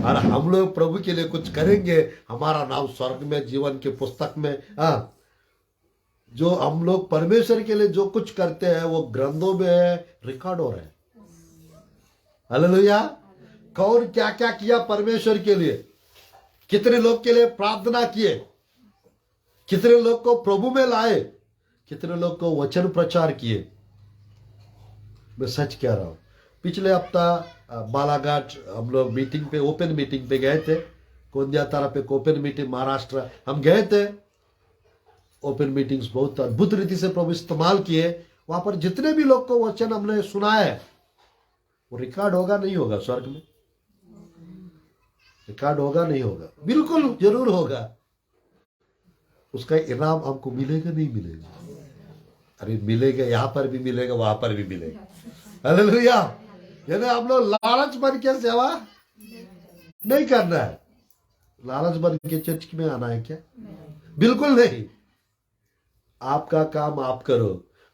Speaker 1: और हम लोग प्रभु के लिए कुछ करेंगे, हमारा नाम स्वर्ग में जीवन के पुस्तक में जो हम लोग परमेश्वर के लिए जो कुछ करते हैं वो ग्रंथों में रिकॉर्ड हो रहे हैं। हालेलुया। कौन क्या क्या किया परमेश्वर के लिए, कितने लोग के लिए प्रार्थना किए, कितने लोग को प्रभु में लाए, कितने लोग को वचन प्रचार किए। मैं सच कह रहा हूं, पिछले हफ्ता बालाघाट हम लोग मीटिंग पे, ओपन मीटिंग पे गए थे। कोंदिया तारा पे ओपन मीटिंग महाराष्ट्र हम गए थे। ओपन मीटिंग्स बहुत अद्भुत रीति से प्रभु इस्तेमाल किए। वहां पर जितने भी लोग को वचन हमने सुना है वो रिकॉर्ड होगा नहीं होगा, स्वर्ग में रिकॉर्ड होगा नहीं होगा, बिल्कुल जरूर होगा। उसका इनाम हमको मिलेगा नहीं मिलेगा, अरे मिलेगा, यहां पर भी मिलेगा, वहां पर भी मिलेगा। हालेलुया। यानी हम लोग लालच बन के सेवा नहीं करना है। लालच बन के चर्च में आना है क्या? बिल्कुल नहीं। आपका काम आप करो,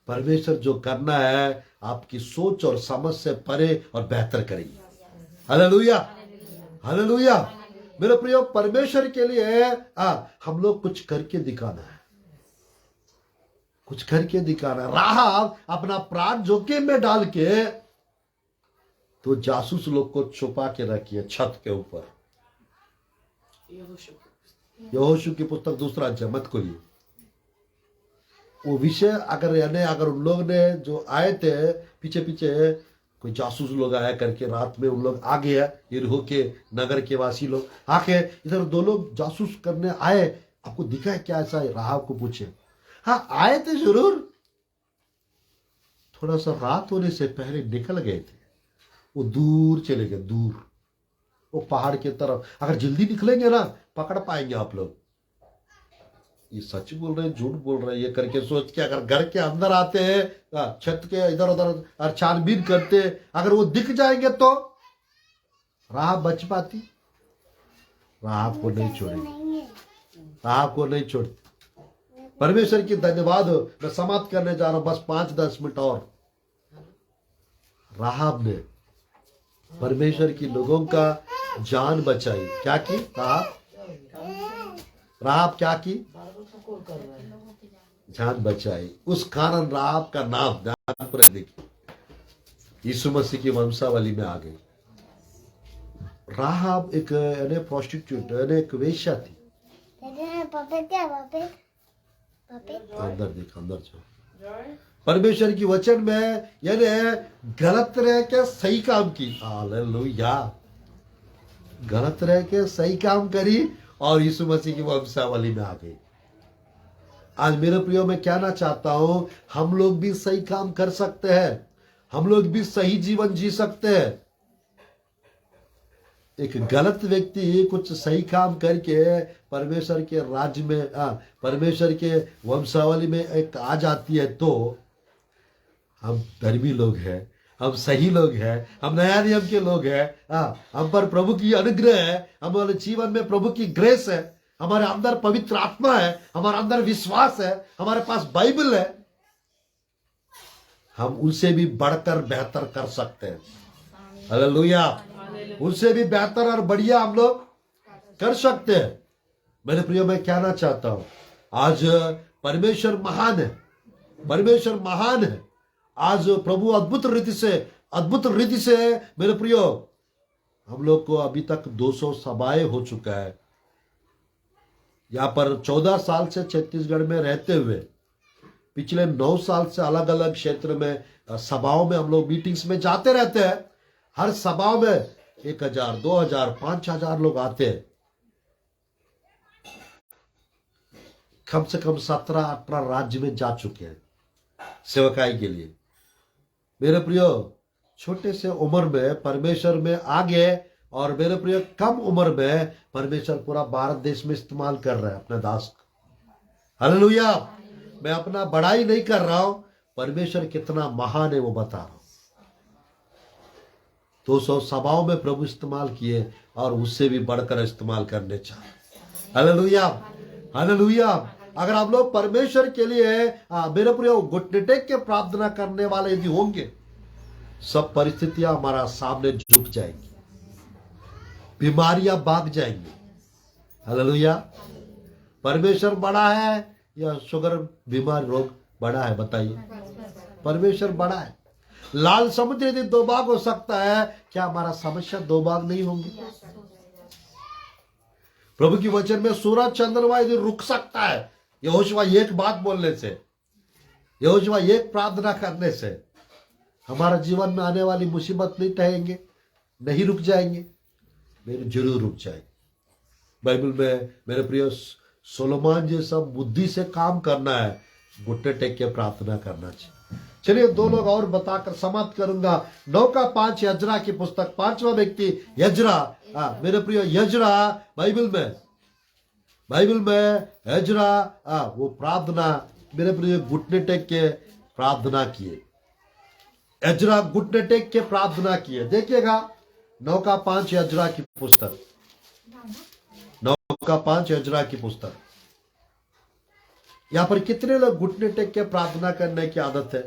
Speaker 1: परमेश्वर जो करना है आपकी सोच और समझ से परे और बेहतर करेगी। Hallelujah, hallelujah. मेरे प्रियो, परमेश्वर के लिए हम लोग कुछ करके दिखाना है, कुछ करके दिखाना है। राहाब अपना प्राण जोखिम में डाल के तो जासूस लोग को छुपा के रखी है छत के ऊपर। यहोशू की पुस्तक 2 अध्याय मत खोलिए। वो विषय अगर उन लोग ने जो आए थे पीछे पीछे, कोई जासूस लोग आया करके रात में, उन लोग आ गया, यरीहो के नगर के वासी लोग आके इधर 2 लोग जासूस करने आए, आपको दिखा है क्या ऐसा? राहाब को पूछे। हाँ आए थे जरूर, थोड़ा सा रात होने से पहले निकल गए थे। वो दूर चले गए, दूर वो पहाड़ की तरफ। अगर जल्दी निकलेंगे ना पकड़ पाएंगे आप लोग। ये सच बोल रहे हैं झूठ बोल रहे हैं ये करके सोच के अगर घर के अंदर आते हैं, छत के इधर उधर और छानबीन करते, अगर वो दिख जाएंगे तो राहाब बच पाती? राहाब को नहीं छोड़ेगी, राहाब को नहीं छोड़ती। परमेश्वर की धन्यवाद हो। मैं समाप्त करने जा रहा हूं, बस 5-10 मिनट और। राहाब ने परमेश्वर की लोगों का जान बचाई। क्या की? राहाब क्या की? जान बचाई। उस कारण राहाब का नाम, ध्यान पर देखिए, यीशु मसीह की वंशावली में आ गई। राहाब एक प्रोस्टिट्यूट, एक वेश्या थी। अंदर देख, अंदर जाओ। परमेश्वर की वचन में यानी गलत रह के सही काम की, हालेलुया, गलत रह के सही काम करी और यीशु मसीह की वंशावली में आ गई। आज मेरे प्रियो मैं कहना चाहता हूं, हम लोग भी सही काम कर सकते हैं, हम लोग भी सही जीवन जी सकते हैं। एक गलत व्यक्ति कुछ सही काम करके परमेश्वर के राज्य में, परमेश्वर के वंशावली में एक आ जाती है, तो हम धर्मी लोग हैं, हम सही लोग हैं, हम नया नियम के लोग हैं, हम पर प्रभु की अनुग्रह है, हमारे जीवन में प्रभु की ग्रेस है, हमारे अंदर पवित्र आत्मा है, हमारे अंदर विश्वास है, हमारे पास बाइबल है, हम उनसे भी बढ़कर बेहतर कर सकते हैं। हालेलुया, उनसे भी बेहतर और बढ़िया हम लोग कर सकते हैं। मेरे प्रियो मैं कहना चाहता हूं, आज परमेश्वर महान है, परमेश्वर महान है। आज प्रभु अद्भुत रीति से मेरे प्रियो, हम लोग को अभी तक 200 सभाएं हो चुका है। यहाँ पर 14 साल से छत्तीसगढ़ में रहते हुए पिछले 9 साल से अलग अलग क्षेत्र में सभाओं में हम लोग मीटिंग्स में जाते रहते हैं। हर सभाओं में 1000, 2000, 5000 लोग आते हैं। कम से कम 17-18 राज्य में जा चुके हैं सेवकाई के लिए। मेरे प्रियो, छोटे से उम्र में परमेश्वर में आगे, और मेरे प्रियो कम उम्र में परमेश्वर पूरा भारत देश में इस्तेमाल कर रहा है अपने दास को। हालेलुया, मैं अपना बड़ाई नहीं कर रहा हूं, परमेश्वर कितना महान है वो बता रहा हूं। 200 सभाओं में प्रभु इस्तेमाल किए और उससे भी बढ़कर इस्तेमाल करने चाहे। Hallelujah, hallelujah. अगर आप लोग परमेश्वर के लिए मेरे प्रियो घुटने टेक के प्रार्थना करने वाले यदि होंगे, सब परिस्थितियां हमारा सामने झुक जाएंगी, बीमारियां भाग जाएंगी। हालेलुया। परमेश्वर बड़ा है या शुगर बीमार रोग बड़ा है? बताइए, परमेश्वर बड़ा है। लाल समुद्र यदि 2 भाग हो सकता है, क्या हमारा समस्या 2 भाग नहीं होंगे? प्रभु की वचन में सूरज चंद्रमा यदि रुक सकता है यहोशुआ एक बात बोलने से, यहोशुआ एक प्रार्थना करने से, हमारा जीवन में आने वाली मुसीबत नहीं टहेंगे, नहीं रुक जाएंगे? मेरे जरूर रुक जाएंगे। बाइबल में मेरे प्रिय सोलोमान जैसा बुद्धि से काम करना है, घुटने टेक के प्रार्थना करना चाहिए। चलिए 2 लोग और बताकर समाप्त करूंगा। 9 का 5 यजरा की पुस्तक, 5वां व्यक्ति यजरा। मेरे प्रिय यजरा बाइबल में यजरा वो प्रार्थना मेरे प्रिय घुटने टेक के प्रार्थना किए। यजरा घुटने टेक के प्रार्थना किए। देखिएगा 9 का 5 यजरा की पुस्तक, 9 का 5 यजरा की पुस्तक। यहां पर कितने लोग घुटने टेक के प्रार्थना करने की आदत है?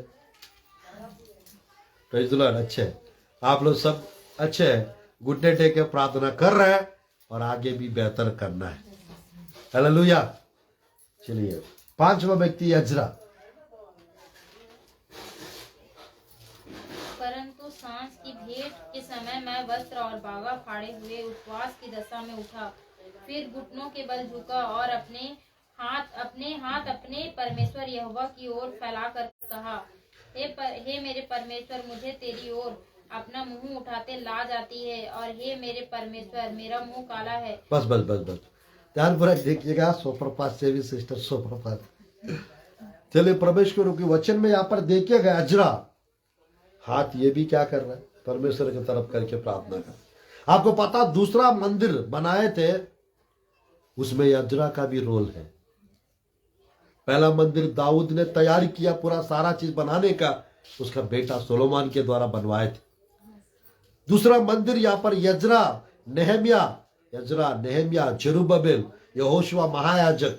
Speaker 1: Praise the Lord. अच्छे, आप लोग सब अच्छे घुटने टेक के प्रार्थना कर रहे हैं और आगे भी बेहतर करना है। हालेलुया। चलिए 5वां व्यक्ति यजरा।
Speaker 3: परंतु सांझ की भेंट के समय मैं वस्त्र और बागा फाड़े हुए उपवास की दशा में उठा, फिर घुटनों के बल झुका और अपने हाथ अपने परमेश्वर यहोवा की ओर फैलाकर कहा, हे मेरे परमेश्वर, मुझे तेरी ओर अपना मुंह उठाते लाज आती है, और हे मेरे परमेश्वर, मेरा मुंह काला है।
Speaker 1: बस बस बस बस, ध्यानपूर्वक देखिएगा। सुप्रभात से भी सिस्टर, सुप्रभात। चलिए परमेश्वर के वचन में यहाँ पर देखिएगा यजरा हाथ ये भी क्या कर रहा है? परमेश्वर की तरफ करके प्रार्थना कर। आपको पता दूसरा मंदिर बनाए थे, उसमें यजरा का भी रोल है। पहला मंदिर दाऊद ने तैयारी किया, पूरा सारा चीज बनाने का, उसका बेटा सोलोमान के द्वारा बनवाए थे। दूसरा मंदिर यहाँ पर यजरा, नेहमिया, जरुब्बाबेल, यहोशुआ महायाजक,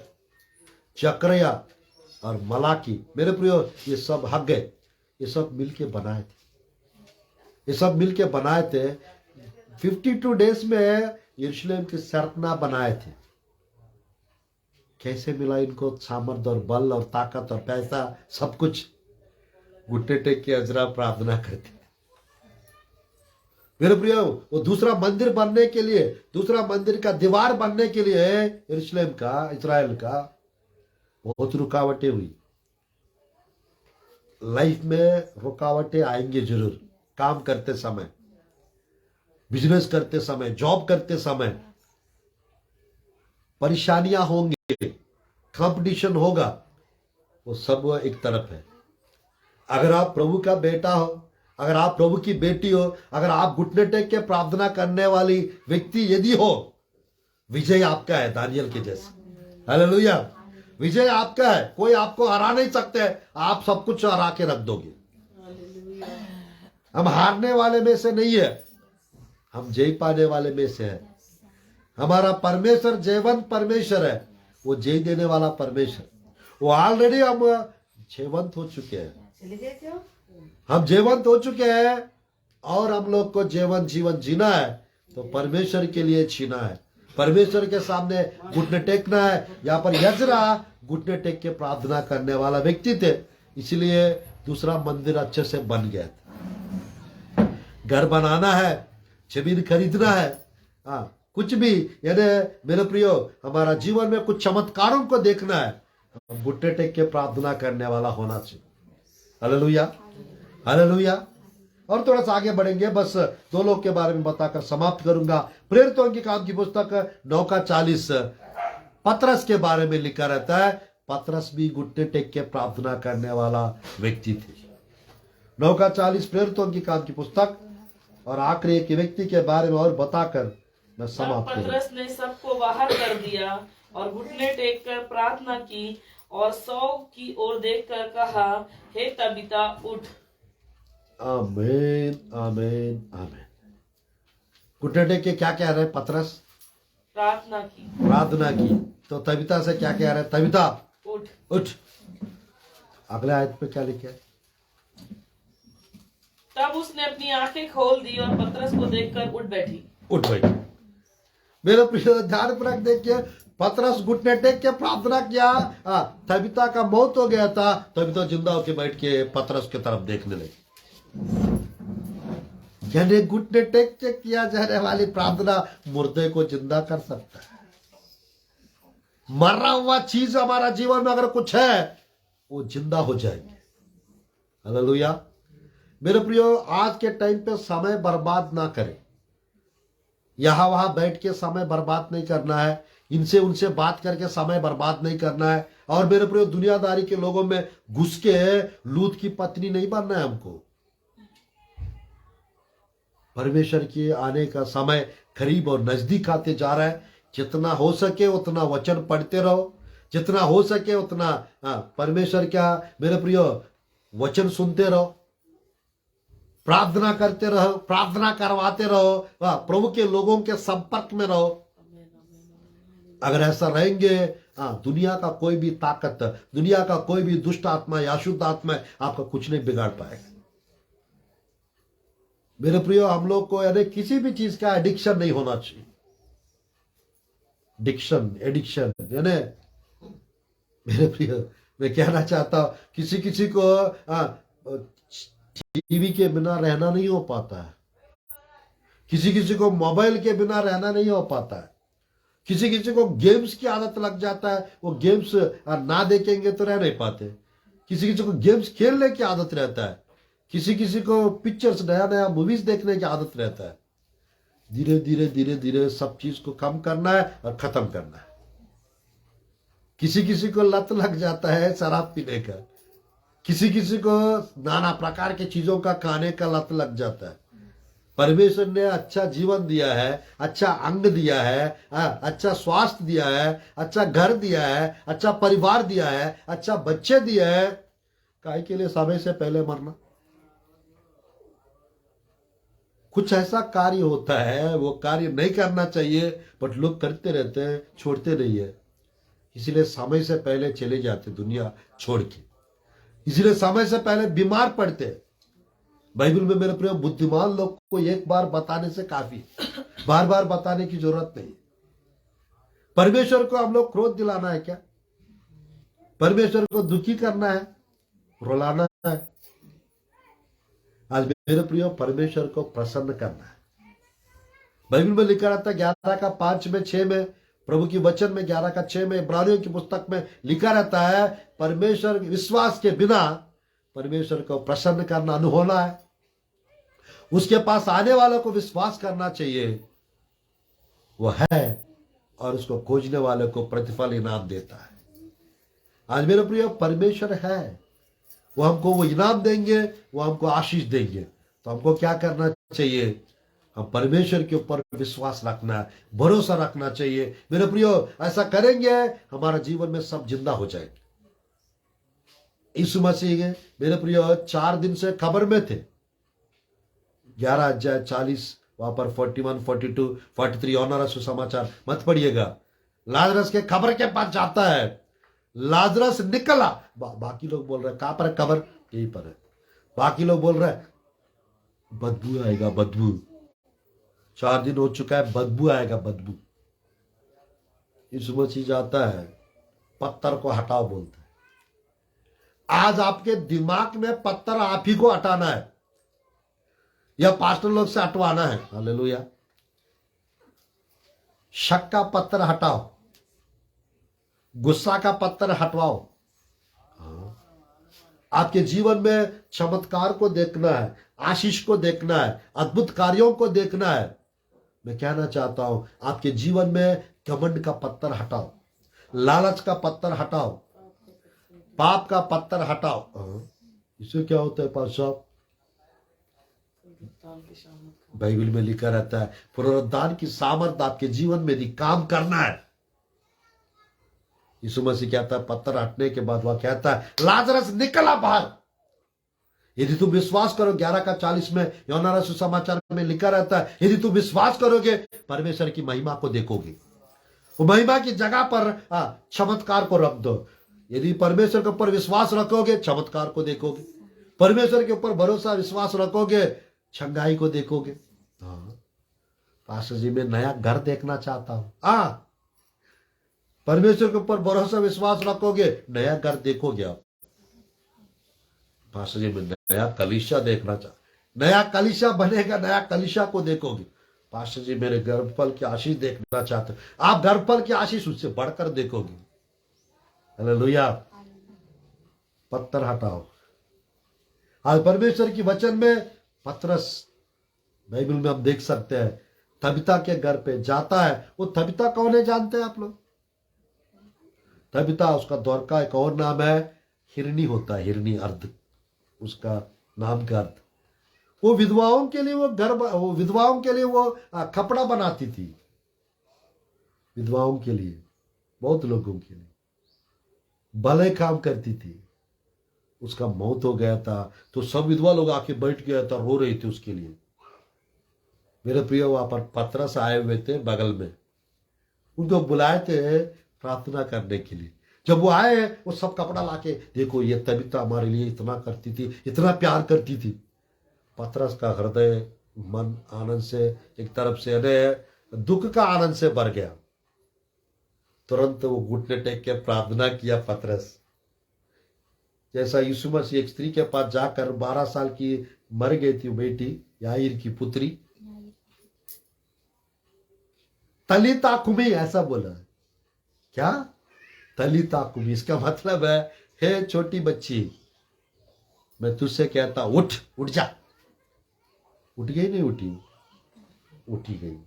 Speaker 1: जकरिया और मलाकी, मेरे प्रियो ये सब हग्गे, ये सब मिलके बनाए थे। ये सब मिलके बनाए थे। 52 डेज में यरूशलेम की सरतना बनाए थे। कैसे मिला इनको सामर्थ और बल और ताकत और पैसा, सब कुछ? घुटने टेक के यजरा प्रार्थना करते। मेरे प्रियो, वो दूसरा मंदिर बनने के लिए, दूसरा मंदिर का दीवार बनने के लिए यरूशलेम का, इस्राएल का बहुत रुकावटें हुई। लाइफ में रुकावटें आएंगे जरूर, काम करते समय, बिजनेस करते समय, जॉब करते समय परेशानियां होंगे, कंपटीशन होगा, वो सब एक तरफ है। अगर आप प्रभु का बेटा हो, अगर आप प्रभु की बेटी हो, अगर आप घुटने टेक के प्रार्थना करने वाली व्यक्ति यदि हो, विजय आपका है, दानियल के जैसे। हालेलुया, विजय आपका है, कोई आपको हरा नहीं सकते, आप सब कुछ हरा के रख दोगे। हम हारने वाले में से नहीं है, हम जय पाने वाले में से है। हमारा परमेश्वर जयवंत परमेश्वर है, वो जय देने वाला परमेश्वर। वो ऑलरेडी हम जयवंत हो चुके हैं, हम जयवंत हो चुके हैं और हम लोग को जयवंत जीवन जीना है तो परमेश्वर के लिए जीना है, परमेश्वर के सामने घुटने टेकना है। यहाँ पर यजरा घुटने टेक के प्रार्थना करने वाला व्यक्ति थे, इसलिए दूसरा मंदिर अच्छे से बन गया था। घर बनाना है, जमीन खरीदना है, हाँ कुछ भी, यानी मेरे प्रियो हमारा जीवन में कुछ चमत्कारों को देखना है, हम घुटने टेक के प्रार्थना करने वाला होना चाहिए। Hallelujah, hallelujah. और थोड़ा सा आगे बढ़ेंगे, बस 2 लोग के बारे में बताकर समाप्त करूंगा। प्रेरितों की काम की पुस्तक 9:40 पतरस के बारे में लिखा रहता है, पतरस भी घुटने टेक के प्रार्थना करने वाला व्यक्ति थे। 9:40 प्रेरितों की काम की पुस्तक, और आखिरी एक व्यक्ति के बारे में और बताकर मैं समाप्त करूंगा।
Speaker 2: पतरस ने सबको बाहर कर दिया और घुटने टेक कर प्रार्थना की और 100 की ओर देखकर कहा, हे तबीता उठ।
Speaker 1: आमीन, आमीन, आमीन। घुटने टेक के क्या कह रहे हैं पतरस?
Speaker 2: प्रार्थना की,
Speaker 1: प्रार्थना की। तो तबीता से क्या कह रहे हैं? तबीता
Speaker 2: उठ,
Speaker 1: उठ। अगले आयत पे क्या लिखा है?
Speaker 2: तब उसने अपनी आंखें खोल दी और पतरस को देखकर उठ बैठी।
Speaker 1: उठ बैठी। मेरे प्रिय ध्यानपूर्वक देखिए, पतरस घुटने टेक के प्रार्थना किया, तबीता का मौत हो गया था, तबीता जिंदा होकर बैठ के पतरस की तरफ देखने लगी। यानी घुटने टेक के किया जाने वाली प्रार्थना मुर्दे को जिंदा कर सकता है। मरा हुआ चीज हमारा जीवन में अगर कुछ है, वो जिंदा हो जाएंगे। हालेलुया। मेरे प्रियो, आज के टाइम पे समय बर्बाद ना करें, यहां वहां बैठ के समय बर्बाद नहीं करना है, इनसे उनसे बात करके समय बर्बाद नहीं करना है, और मेरे प्रियो दुनियादारी के लोगों में घुस के लूत की पत्नी नहीं बनना है हमको। परमेश्वर के आने का समय करीब और नजदीक आते जा रहा है। जितना हो सके उतना वचन पढ़ते रहो, जितना हो सके उतना परमेश्वर का मेरे प्रियो वचन सुनते रहो, प्रार्थना करते रहो, प्रार्थना करवाते रहो, प्रभु के लोगों के संपर्क में रहो। अगर ऐसा रहेंगे, दुनिया का कोई भी ताकत, दुनिया का कोई भी दुष्ट आत्मा या शुद्ध आत्मा आपका कुछ नहीं बिगाड़ पाएगा। मेरे प्रियो, हम लोग को यानी किसी भी चीज का एडिक्शन नहीं होना चाहिए। एडिक्शन यानी मेरे प्रियो, मैं कहना चाहता हूं, किसी को टीवी के बिना रहना नहीं हो पाता है, किसी को मोबाइल के बिना रहना नहीं हो पाता है, किसी को गेम्स की आदत लग जाता है, वो गेम्स ना देखेंगे तो रह नहीं पाते, किसी को गेम्स खेलने की आदत रहता है, किसी को पिक्चर्स नया मूवीज देखने की आदत रहता है। धीरे धीरे सब चीज को कम करना है और खत्म करना है। किसी को लत लग जाता है शराब पीने का, किसी को नाना प्रकार के चीजों का खाने का लत लग जाता है। परमेश्वर ने अच्छा जीवन दिया है, अच्छा अंग दिया है, अच्छा स्वास्थ्य दिया है, अच्छा घर दिया है, अच्छा परिवार दिया है, अच्छा बच्चे दिए हैं, काहे के लिए समय से पहले मरना? कुछ ऐसा कार्य होता है, वो कार्य नहीं करना चाहिए, बट लोग करते रहते हैं, छोड़ते नहीं है, इसलिए समय से पहले चले जाते दुनिया छोड़ के, इसलिए समय से पहले बीमार पड़ते। बाइबल में मेरे प्रिय बुद्धिमान लोग को एक बार बताने से काफी, बार बार बताने की जरूरत नहीं। परमेश्वर को हम लोग क्रोध दिलाना है क्या? परमेश्वर को दुखी करना है, रुलाना है? आज मेरे प्रियो परमेश्वर को प्रसन्न करना है। बाइबल में लिखा रहता है 11:5 में प्रभु की वचन में 11:6 में इब्रानियों की पुस्तक में लिखा रहता है, परमेश्वर विश्वास के बिना परमेश्वर को प्रसन्न करना अनहोना है। उसके पास आने वालों को विश्वास करना चाहिए वो है, और उसको खोजने वाले को प्रतिफल इनाम देता है। आज मेरे प्रिय, परमेश्वर है, वो हमको वो इनाम देंगे, वो हमको आशीष देंगे। तो हमको क्या करना चाहिए? हम परमेश्वर के ऊपर विश्वास रखना, भरोसा रखना चाहिए। मेरे प्रियो, ऐसा करेंगे हमारा जीवन में सब जिंदा हो जाएंगे। यीशु मसीह मेरे प्रियो 4 दिन से खबर में थे। 11 अध्याय 40 वहां पर 41, 42, 43 ऑनर सुसमाचार मत पढ़िएगा। लाजरस के खबर के पास जाता है, लाजरस निकला। बाकी लोग बोल रहे हैं कहां पर है खबर? यहीं पर है। बाकी लोग बोल रहे हैं बदबू आएगा, बदबू 4 दिन हो चुका है, बदबू आएगा, बदबू। यीशु मसीह जाता है, पत्थर को हटाओ बोलता है। आज आपके दिमाग में पत्थर आप ही को हटाना है, या पास्टर लोग से हटवाना है। हालेलुया। शक का पत्थर हटाओ, गुस्सा का पत्थर हटवाओ। आपके जीवन में चमत्कार को देखना है, आशीष को देखना है, अद्भुत कार्यों को देखना है। मैं कहना चाहता हूं, आपके जीवन में घमंड का पत्थर हटाओ, लालच का पत्थर हटाओ, पाप का पत्थर हटाओ। इससे क्या होता है पास साहब? बाइबल में लिखा रहता है पुनरुद्धान की सामर्थ आपके जीवन में यदि काम करना है। यीशु मसीह कहता है, पत्थर हटने के बाद वह कहता है लाजरस निकला बाहर। यदि तुम विश्वास करो, 11 का 40 में यूहन्ना सुसमाचार में लिखा रहता है, यदि तुम विश्वास करोगे परमेश्वर की महिमा को देखोगे। वो महिमा की जगह पर चमत्कार को रख दो। यदि परमेश्वर के ऊपर विश्वास रखोगे, चमत्कार को देखोगे। परमेश्वर के ऊपर भरोसा विश्वास रखोगे, छंगाई को देखोगे। पास्टर जी मैं नया घर देखना चाहता हूं। परमेश्वर के ऊपर भरोसा विश्वास रखोगे, नया घर देखोगे आप। पास्टर जी मैं नया कलीसिया देखना चाहता, नया कलीसिया बनेगा, नया कलीसिया को देखोगे। पास्टर जी मेरे गर्भफल की आशीष देखना चाहते हो, आप गर्भफल की आशीष उससे बढ़कर देखोगे। हालेलुया। पत्थर हटाओ। आज परमेश्वर की वचन में पतरस, बाइबल में हम देख सकते हैं, तबिता के घर पे जाता है। वो तबिता कौन है जानते हैं आप लोग? तबिता, उसका दौर का एक और नाम है हिरनी होता है, हिरनी अर्ध उसका नाम का अर्थ। वो विधवाओं के लिए वो विधवाओं के लिए वो कपड़ा बनाती थी, विधवाओं के लिए, बहुत लोगों के लिए भले काम करती थी। उसका मौत हो गया था तो सब विधवा लोग आके बैठ गया था, रो रही थी उसके लिए। मेरे प्रिय, वहां पर पतरस आए हुए थे बगल में, उनको बुलाए थे प्रार्थना करने के लिए। जब वो आए, वो सब कपड़ा लाके, देखो ये तबिता हमारे लिए इतना करती थी, इतना प्यार करती थी। पतरस का हृदय, मन आनंद से, एक तरफ से दुख का आनंद से भर गया। तुरंत वो घुटने टेक के प्रार्थना किया पतरस। जैसा यीशु मसीह एक स्त्री के पास जाकर 12 साल की मर गई थी बेटी, याईर की पुत्री, तलीता कुमी ऐसा बोला। क्या? तलीता कुमी, इसका मतलब है हे छोटी बच्ची, मैं तुझसे कहता उठ, उठ जा। उठ गई? नहीं उठी? उठी गई।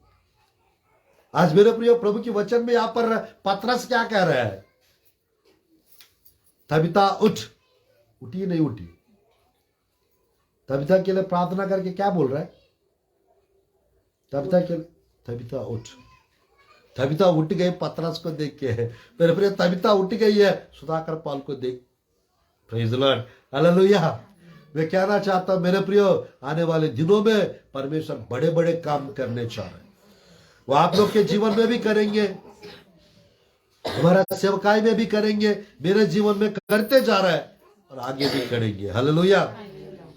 Speaker 1: आज मेरे प्रिय, प्रभु की वचन में यहां पर पतरस क्या कह रहा है? तबिता उठ। उठी? नहीं उठी। तबिता के लिए प्रार्थना करके क्या बोल रहा है? तबिता के लिए, तबिता उठ। तबिता उठ गई पतरस को देख के। मेरे प्रिय, तबिता उठ गई है सुधाकर पाल को देख। Praise the Lord, hallelujah. मैं कहना चाहता हूं मेरे प्रियो, आने वाले दिनों में परमेश्वर बड़े बड़े काम करने चाह रहे हैं। वो आप लोग के जीवन में भी करेंगे, हमारा सेवकाई में भी करेंगे, मेरे जीवन में करते जा रहा है और आगे भी करेंगे। Hallelujah,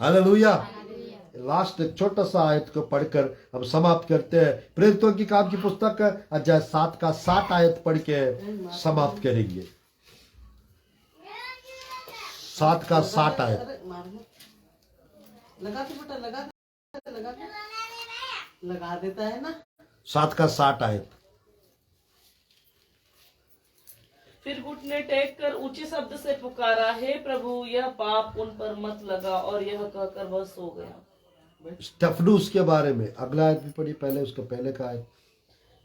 Speaker 1: hallelujah. लास्ट एक छोटा सा आयत को पढ़कर हम समाप्त करते हैं। प्रेरितों की काम की पुस्तक अध्याय 7 का 60 आयत पढ़ के समाप्त करेंगे। 7 का 60 आयत।
Speaker 4: लगा देता है ना।
Speaker 1: 7 का 60 आयत।
Speaker 2: फिर घुटने टेक कर ऊंचे शब्द से पुकारा, हे प्रभु यह पाप उन पर मत लगा, और यह कहकर वह सो गया।
Speaker 1: स्टेफनुस के बारे में अगला आयत भी पढ़ी, पहले उसका पहले का आयत।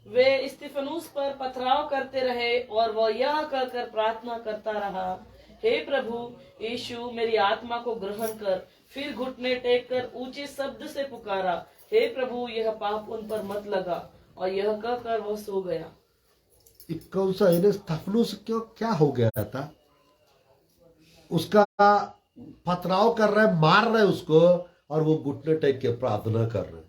Speaker 2: वे स्तिफनुस पर पथराव करते रहे और वह यह कहकर प्रार्थना करता रहा, हे प्रभु यीशु मेरी आत्मा को ग्रहण कर। फिर घुटने टेक कर ऊंचे शब्द से पुकारा, हे प्रभु यह पाप उन पर मत लगा, और यह कहकर वह सो गया।
Speaker 1: कौन सा इन्हें स्टेफनुस क्यों क्या हो गया था? उसका पथराव कर रहे, मार रहे उसको, और वो घुटने टेक के प्रार्थना कर रहे।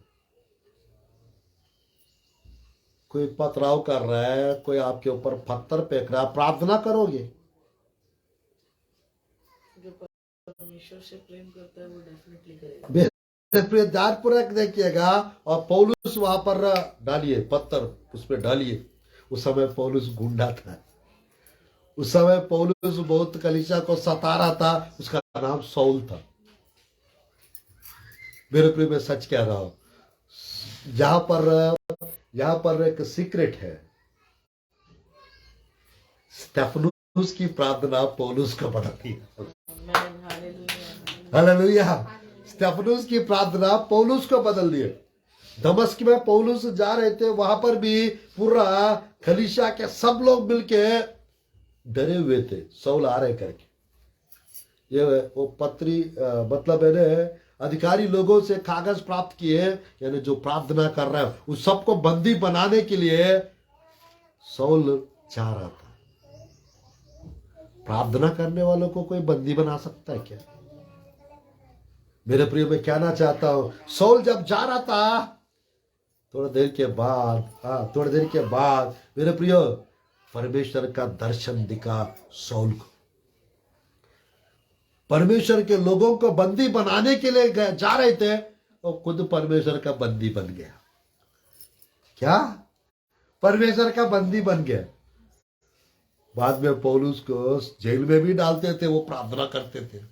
Speaker 1: कोई पथराव कर रहा है, कोई आपके ऊपर पत्थर फेंक रहा है, प्रार्थना करोगे?
Speaker 2: जो परमेश्वर से प्रेम करता है वो डेफिनेटली करेगा।
Speaker 1: मेरे प्रिय ध्यानपूर्वक देखिएगा, और पौलुस वहां पर डालिए पत्थर, उसमें डालिए। उस समय पौलुस गुंडा था, उस समय पौलुस बहुत कलीसिया को सता रहा था, उसका नाम सौल था। मेरे प्रिय मैं सच कह रहा हूं, यहां पर एक सीक्रेट है। स्टेफनुस की प्रार्थना पौलुस को बदलती है। हालेलुया। स्टेफनुस की प्रार्थना पौलुस को बदल दिए। दमस्क में पौलुस जा रहे थे, वहां पर भी पूरा कलीसिया के सब लोग मिलके डरे हुए थे, सौल आ रहे करके। ये वो पत्री मतलब मैंने अधिकारी लोगों से कागज प्राप्त किए, यानी जो प्रार्थना कर रहा है उस सबको बंदी बनाने के लिए सौल जा रहा था। प्रार्थना करने वालों को कोई बंदी बना सकता है क्या? मेरे प्रिय मैं कहना चाहता हूं, सौल जब जा रहा था, थोड़ी देर के बाद मेरे प्रिय परमेश्वर का दर्शन दिखा सौल को। परमेश्वर के लोगों को बंदी बनाने के लिए जा रहे थे, और खुद परमेश्वर का बंदी बन गया। क्या? परमेश्वर का बंदी बन गया। बाद में पौलुस को जेल में भी डालते थे, वो प्रार्थना करते थे,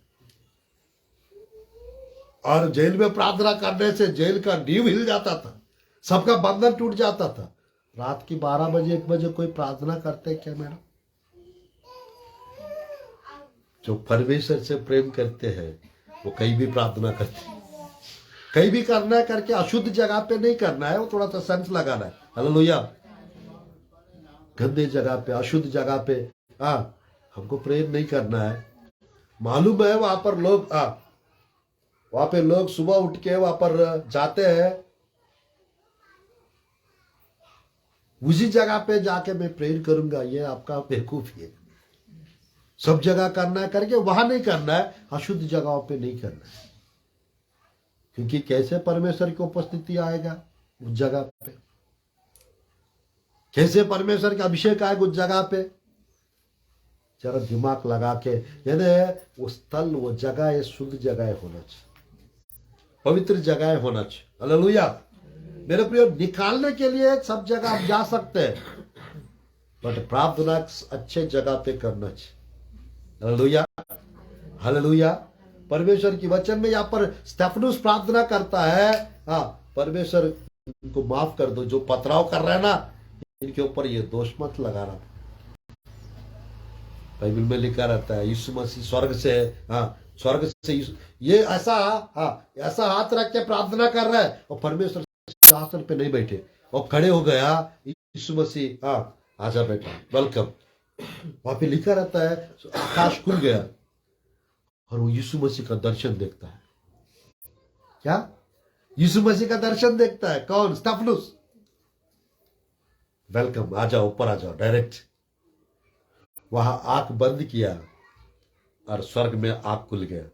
Speaker 1: और जेल में प्रार्थना करने से जेल का नींव हिल जाता था, सबका बंधन टूट जाता था। रात की 12 बजे 1 बजे कोई प्रार्थना करते क्या मैडम? जो परमेश्वर से प्रेम करते हैं वो कहीं भी प्रार्थना करते हैं। कहीं भी करना करके अशुद्ध जगह पे नहीं करना है, वो थोड़ा सा सेंस लगाना है। हालेलुया। गंदे जगह पे, अशुद्ध जगह पे हमको प्रेम नहीं करना है। मालूम है वहां पर लोग वहां पे लोग सुबह उठ के वहां पर जाते हैं, उसी जगह पे जाके मैं प्रेयर करूंगा, ये आपका बेवकूफी है। सब जगह करना है करके वहां नहीं करना है, अशुद्ध जगहों पे नहीं करना है, क्योंकि कैसे परमेश्वर की उपस्थिति आएगा उस जगह पे? कैसे परमेश्वर का अभिषेक आएगा उस जगह पे? जरा दिमाग लगा के, यानी वो स्थल, वो जगह, ये शुद्ध जगह होना चाहिए, पवित्र जगह होना चाहिए। हालेलुया। मेरे प्रिय, निकालने के लिए सब जगह आप जा सकते हैं, बट प्रार्थना अच्छे जगह पे करना चाहिए। Hallelujah, hallelujah. परमेश्वर की वचन में यहाँ पर स्टेफनुस प्रार्थना करता है, परमेश्वर इनको माफ कर दो, जो पथराव कर रहे हैं ना, इनके ऊपर ये दोष मत लगाना। बाइबल में लिखा रहता है यीशु मसीह स्वर्ग से ये ऐसा हाथ रख के प्रार्थना कर रहा है, और परमेश्वर शासन पे नहीं बैठे, और खड़े हो गया यीशु मसीह, आजा बेटा, वेलकम। वहां पे लिखा रहता है आकाश खुल गया और वो यीशु मसीह का दर्शन देखता है। क्या? यीशु मसीह का दर्शन देखता है। कौन? स्टेफनुस। वेलकम, आ जाओ, ऊपर आ जाओ, डायरेक्ट। वहां आंख बंद किया और स्वर्ग में आंख खुल गया।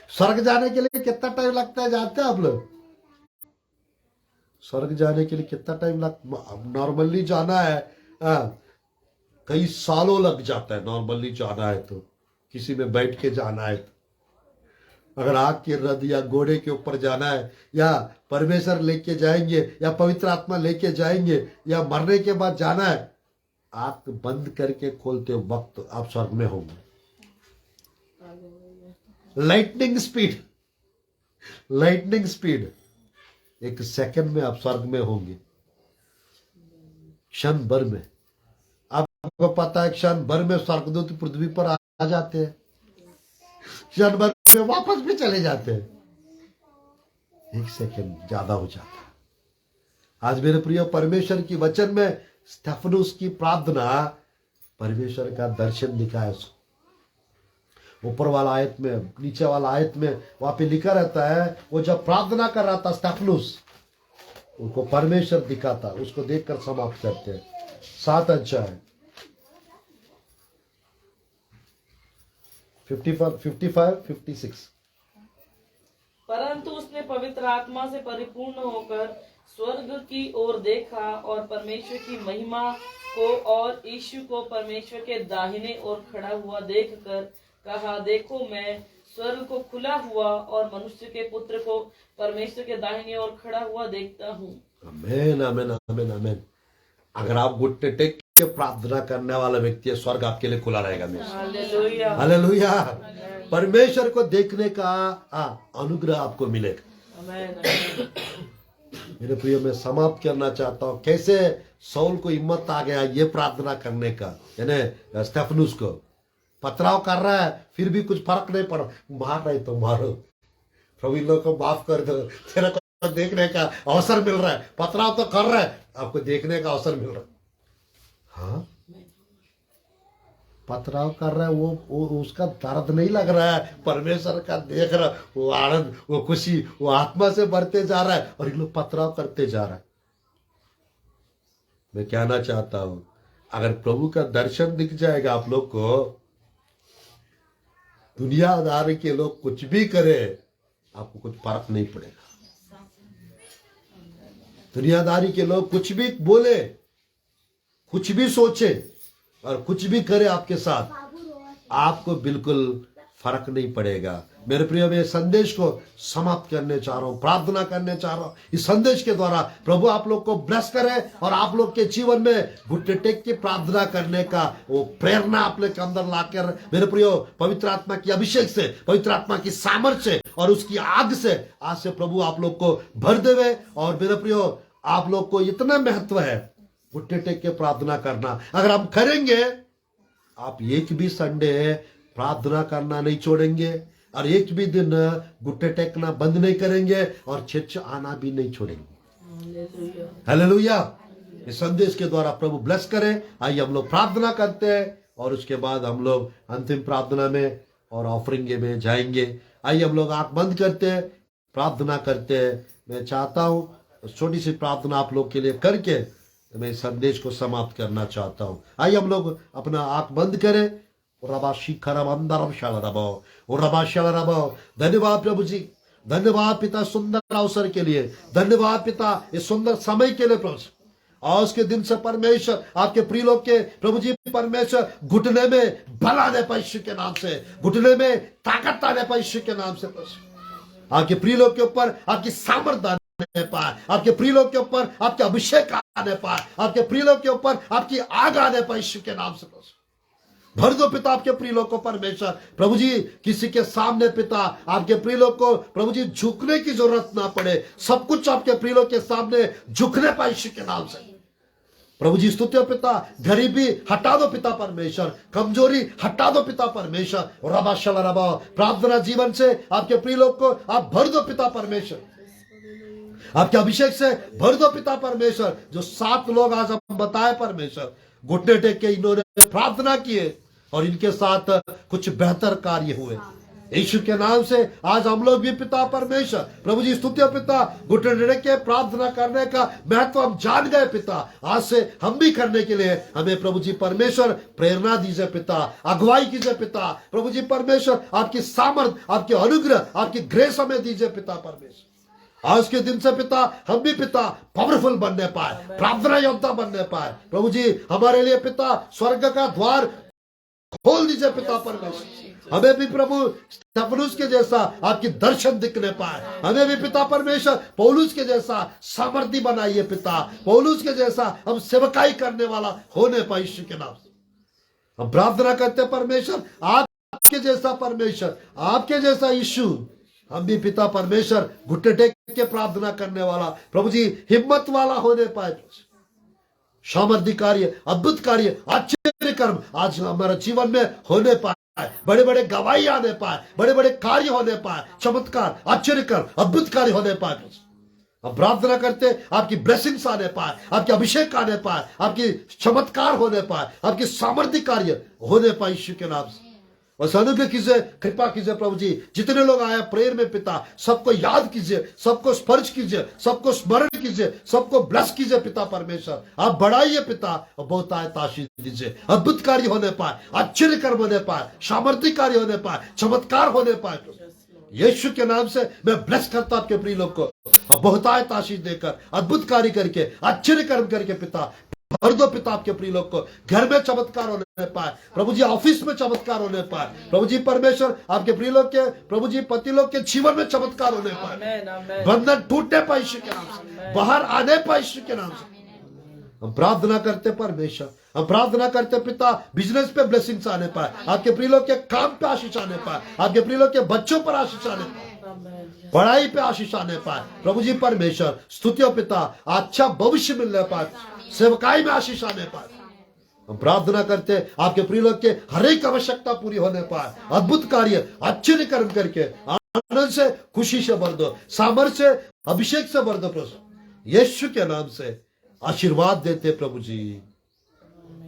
Speaker 1: स्वर्ग जाने के लिए कितना टाइम लगता है जानते हैं आप लोग? स्वर्ग जाने के लिए कितना टाइम लगता? नॉर्मली जाना है कई सालों लग जाता है। नॉर्मली जाना है तो, किसी में बैठ के जाना है तो, अगर आग के रथ या घोड़े के ऊपर जाना है, या परमेश्वर लेके जाएंगे, या पवित्र आत्मा लेके जाएंगे, या मरने के बाद जाना है, आंख बंद करके खोलते वक्त आप स्वर्ग में होंगे। लाइटनिंग स्पीड, एक सेकंड में आप स्वर्ग में होंगे, क्षण भर में। आपको पता है क्षण भर में स्वर्गदूत पृथ्वी पर आ जाते हैं, क्षण भर में वापस भी चले जाते हैं, 1 सेकंड ज्यादा हो जाता है। आज मेरे प्रिय परमेश्वर की वचन में स्टेफनुस की प्रार्थना परमेश्वर का दर्शन दिखाया उसको। ऊपर वाला आयत में, नीचे वाला आयत में वहां पे लिखा रहता है, वो जब प्रार्थना कर रहा था स्टेफनुस, उनको परमेश्वर दिखा था। उसको देखकर समाप्त करते हैं 7 अध्याय 55-56।
Speaker 2: परंतु उसने पवित्र आत्मा से परिपूर्ण होकर स्वर्ग की ओर देखा और परमेश्वर की महिमा को और यीशु को परमेश्वर के दाहिने ओर खड़ा हुआ देखकर कहा, देखो मैं स्वर्ग को खुला हुआ और मनुष्य के पुत्र को परमेश्वर के दाहिने ओर खड़ा हुआ देखता हूँ।
Speaker 1: आमेन आमेन आमेन आमेन। अगर आप घुटने टेक के प्रार्थना करने वाला व्यक्ति है, स्वर्ग आपके लिए खुला रहेगा।
Speaker 2: Hallelujah
Speaker 1: hallelujah. परमेश्वर को देखने का अनुग्रह आपको मिलेगा।
Speaker 2: आमेन।
Speaker 1: मेरे प्रिय, मैं समाप्त करना चाहता हूँ कैसे सौल को हिम्मत आ गया ये प्रार्थना करने का। यानी स्टेफनुस को पथराव कर रहा है, फिर भी कुछ फर्क नहीं पड़ा, मार रहे तो मारो, प्रभु इन लोगों को माफ कर दो, तेरा को देखने का अवसर मिल रहा है। पथराव तो कर रहा है, आपको देखने का अवसर मिल रहा है। हाँ, पथराव कर रहा है, वो उसका दर्द नहीं लग रहा है, परमेश्वर का देख रहा, वो आनंद, वो खुशी, वो आत्मा से बढ़ते जा रहा है, और इन लोग पथराव करते जा रहा है। मैं कहना चाहता हूं, अगर प्रभु का दर्शन दिख जाएगा आप लोग को, दुनियादारी के लोग कुछ भी करे, आपको कुछ फर्क नहीं पड़ेगा। दुनियादारी के लोग कुछ भी बोले, कुछ भी सोचे और कुछ भी करे आपके साथ, आपको बिल्कुल फर्क नहीं पड़ेगा। मेरे प्रिय, मैं संदेश को समाप्त करने चाह रहा हूं, प्रार्थना करने चाह रहा हूं। इस संदेश के द्वारा प्रभु आप लोग को ब्लेस करे और आप लोग के जीवन में घुटने टेक के प्रार्थना करने का वो प्रेरणा आप लोग के अंदर लाकर, मेरे प्रिय, पवित्र आत्मा की अभिषेक से, पवित्र आत्मा की सामर्थ्य से और उसकी आग से आज से प्रभु आप लोग को भर देवे। और मेरे प्रिय, आप लोग को इतना महत्व है घुटने टेक के प्रार्थना करना। अगर हम करेंगे, आप एक भी संडे प्रार्थना करना नहीं छोड़ेंगे और एक भी दिन घुटने टेकना बंद नहीं करेंगे और चर्च आना भी नहीं छोड़ेंगे। हालेलुया। इस संदेश के द्वारा प्रभु ब्लेस करें। आइए हम लोग प्रार्थना करते हैं और उसके बाद हम लोग अंतिम प्रार्थना में और ऑफरिंग में जाएंगे। आइए हम लोग आंख बंद करते हैं, प्रार्थना करते हैं। मैं चाहता हूं छोटी सी प्रार्थना आप लोग के लिए करके मैं इस संदेश को समाप्त करना चाहता हूं। आइए हम लोग अपना आंख बंद करें। धन्यवाद प्रभु जी, धन्यवाद पिता सुंदर अवसर के लिए, धन्यवाद पिता इस सुंदर समय के लिए प्रभु। आज के दिन से परमेश्वर आपके प्रिय लोग के प्रभु जी परमेश्वर घुटने में बल आने पर यीशु के नाम से, घुटने में ताकत आने पर यीशु के नाम से प्रभु, आपके प्रिय लोग के ऊपर आपकी सामर्थ्य आने पाए, आपके प्रिय लोग के ऊपर आपके अभिषेक आने पाए, आपके प्रिय लोग के ऊपर आपकी आग आने पाए यीशु के नाम से प्रभु। भर दो पिता आपके प्रिय लोग को परमेश्वर प्रभु जी, किसी के सामने पिता आपके प्रिय लोग को प्रभु जी झुकने की जरूरत ना पड़े, सब कुछ आपके प्रिय लोग के सामने झुकने पाए यीशु के नाम से प्रभु जी। स्तुति हो पिता, गरीबी हटा दो पिता परमेश्वर, कमजोरी हटा दो पिता परमेश्वर। रबा शला रबा, प्रार्थना जीवन से आपके प्रिय लोग को आप भर दो पिता परमेश्वर, आपके अभिषेक से भर दो पिता परमेश्वर। जो 7 लोग आज हम बताए परमेश्वर, घुटने टेक के इन्होंने प्रार्थना किए और इनके साथ कुछ बेहतर कार्य हुए यीशु के नाम से। आज हम लोग भी पिता परमेश्वर प्रभु जी स्तुति पिता, घुटने टेक के प्रार्थना करने का महत्व हम जान गए पिता। आज से हम भी करने के लिए हमें प्रभु जी परमेश्वर प्रेरणा दीजिए पिता, अगुवाई कीजिए पिता प्रभु जी परमेश्वर। आपकी सामर्थ, आपके अनुग्रह, आपकी ग्रेस हमें दीजिए पिता परमेश्वर। आज के दिन से पिता हम भी पिता पावरफुल बनने पाए, प्रार्थना योद्धा बनने पाए प्रभु जी। हमारे लिए पिता स्वर्ग का द्वार खोल दीजिए पिता परमेश्वर। हमें भी प्रभु स्तेफनुस के जैसा आपकी दर्शन दिखने पाए, हमें भी पिता परमेश्वर पौलुस के जैसा सामर्थ्य बनाइए पिता, पौलुस के जैसा हम सेवकाई करने वाला होने पाए यीशु के नाम से। हम प्रार्थना करते परमेश्वर, आपके जैसा परमेश्वर, आपके जैसा यीशु, हम भी पिता परमेश्वर घुटने टेक के प्रार्थना करने वाला प्रभु जी हिम्मत वाला होने पाए। सामर्थ्य कार्य, अद्भुत कार्य, आश्चर्य कर्म आज हमारे जीवन में होने पाए, बड़े बड़े गवाही आने पाए, बड़े बड़े कार्य होने पाए, चमत्कार, आश्चर्य कर्म, अद्भुत कार्य होने पाए। हम प्रार्थना करते आपकी ब्लेसिंग्स आने पाए, आपके अभिषेक आने पाए, आपकी चमत्कार होने पाए, आपकी सामर्थ्य कार्य होने पाए यीशु के नाम से। और अनुग्रह कीजिए, कृपा कीजिए प्रभु जी। जितने लोग आए प्रेयर में पिता, सबको याद कीजिए, सबको स्पर्श कीजिए, सबको स्मरण कीजिए, सबको ब्लेस कीजिए पिता परमेश्वर। आप बढ़ाइए पिता और बहुत आयत आशीष दीजिए, अद्भुत कार्य होने पाए, आश्चर्य कर्म होने पाए, सामर्थ्य कार्य होने पाए, चमत्कार होने पाए। यीशु के नाम से मैं ब्लेस करता आपके प्रिय लोग को और बहुतायत आशीष देकर, अद्भुत कार्य करके, आश्चर्य कर्म करके पिता भर दो पिता आपके प्रिय लोग को। घर में चमत्कार होने पाए प्रभु जी, ऑफिस में चमत्कार होने पाए प्रभु जी परमेश्वर, आपके प्रिय लोग के प्रभु जी पति लोग के जीवन में चमत्कार होने पाए, बंधन टूटने पाए यीशु के नाम से, बाहर आने पाए यीशु के नाम से। हम प्रार्थना करते परमेश्वर, हम प्रार्थना करते पिता बिजनेस पे ब्लेसिंग्स आने पाए, आपके प्रिय लोग के काम पे आशीष आने पाए, आपके प्रिय लोग के बच्चों पर आशीष आने पाए, पढ़ाई पे आशीष आने पाए प्रभु जी परमेश्वर। स्तुतियों पिता, अच्छा भविष्य मिलने पाए, सेवकाई में आशीष आने पाए। हम प्रार्थना करते आपके प्रिय लोग के हर एक आवश्यकता पूरी होने पाए, अद्भुत कार्य आश्चर्य कर्म करके आनंद से, खुशी से भर दो, सामर्थ्य से, अभिषेक से भर दो प्रभु यीशु के नाम से। आशीर्वाद देते प्रभु जी।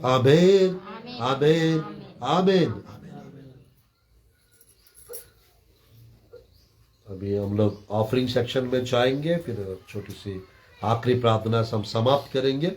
Speaker 1: आमीन आमीन आमीन। अभी हम लोग ऑफरिंग सेक्शन में जाएंगे, फिर छोटी सी आखिरी प्रार्थना से हम समाप्त करेंगे।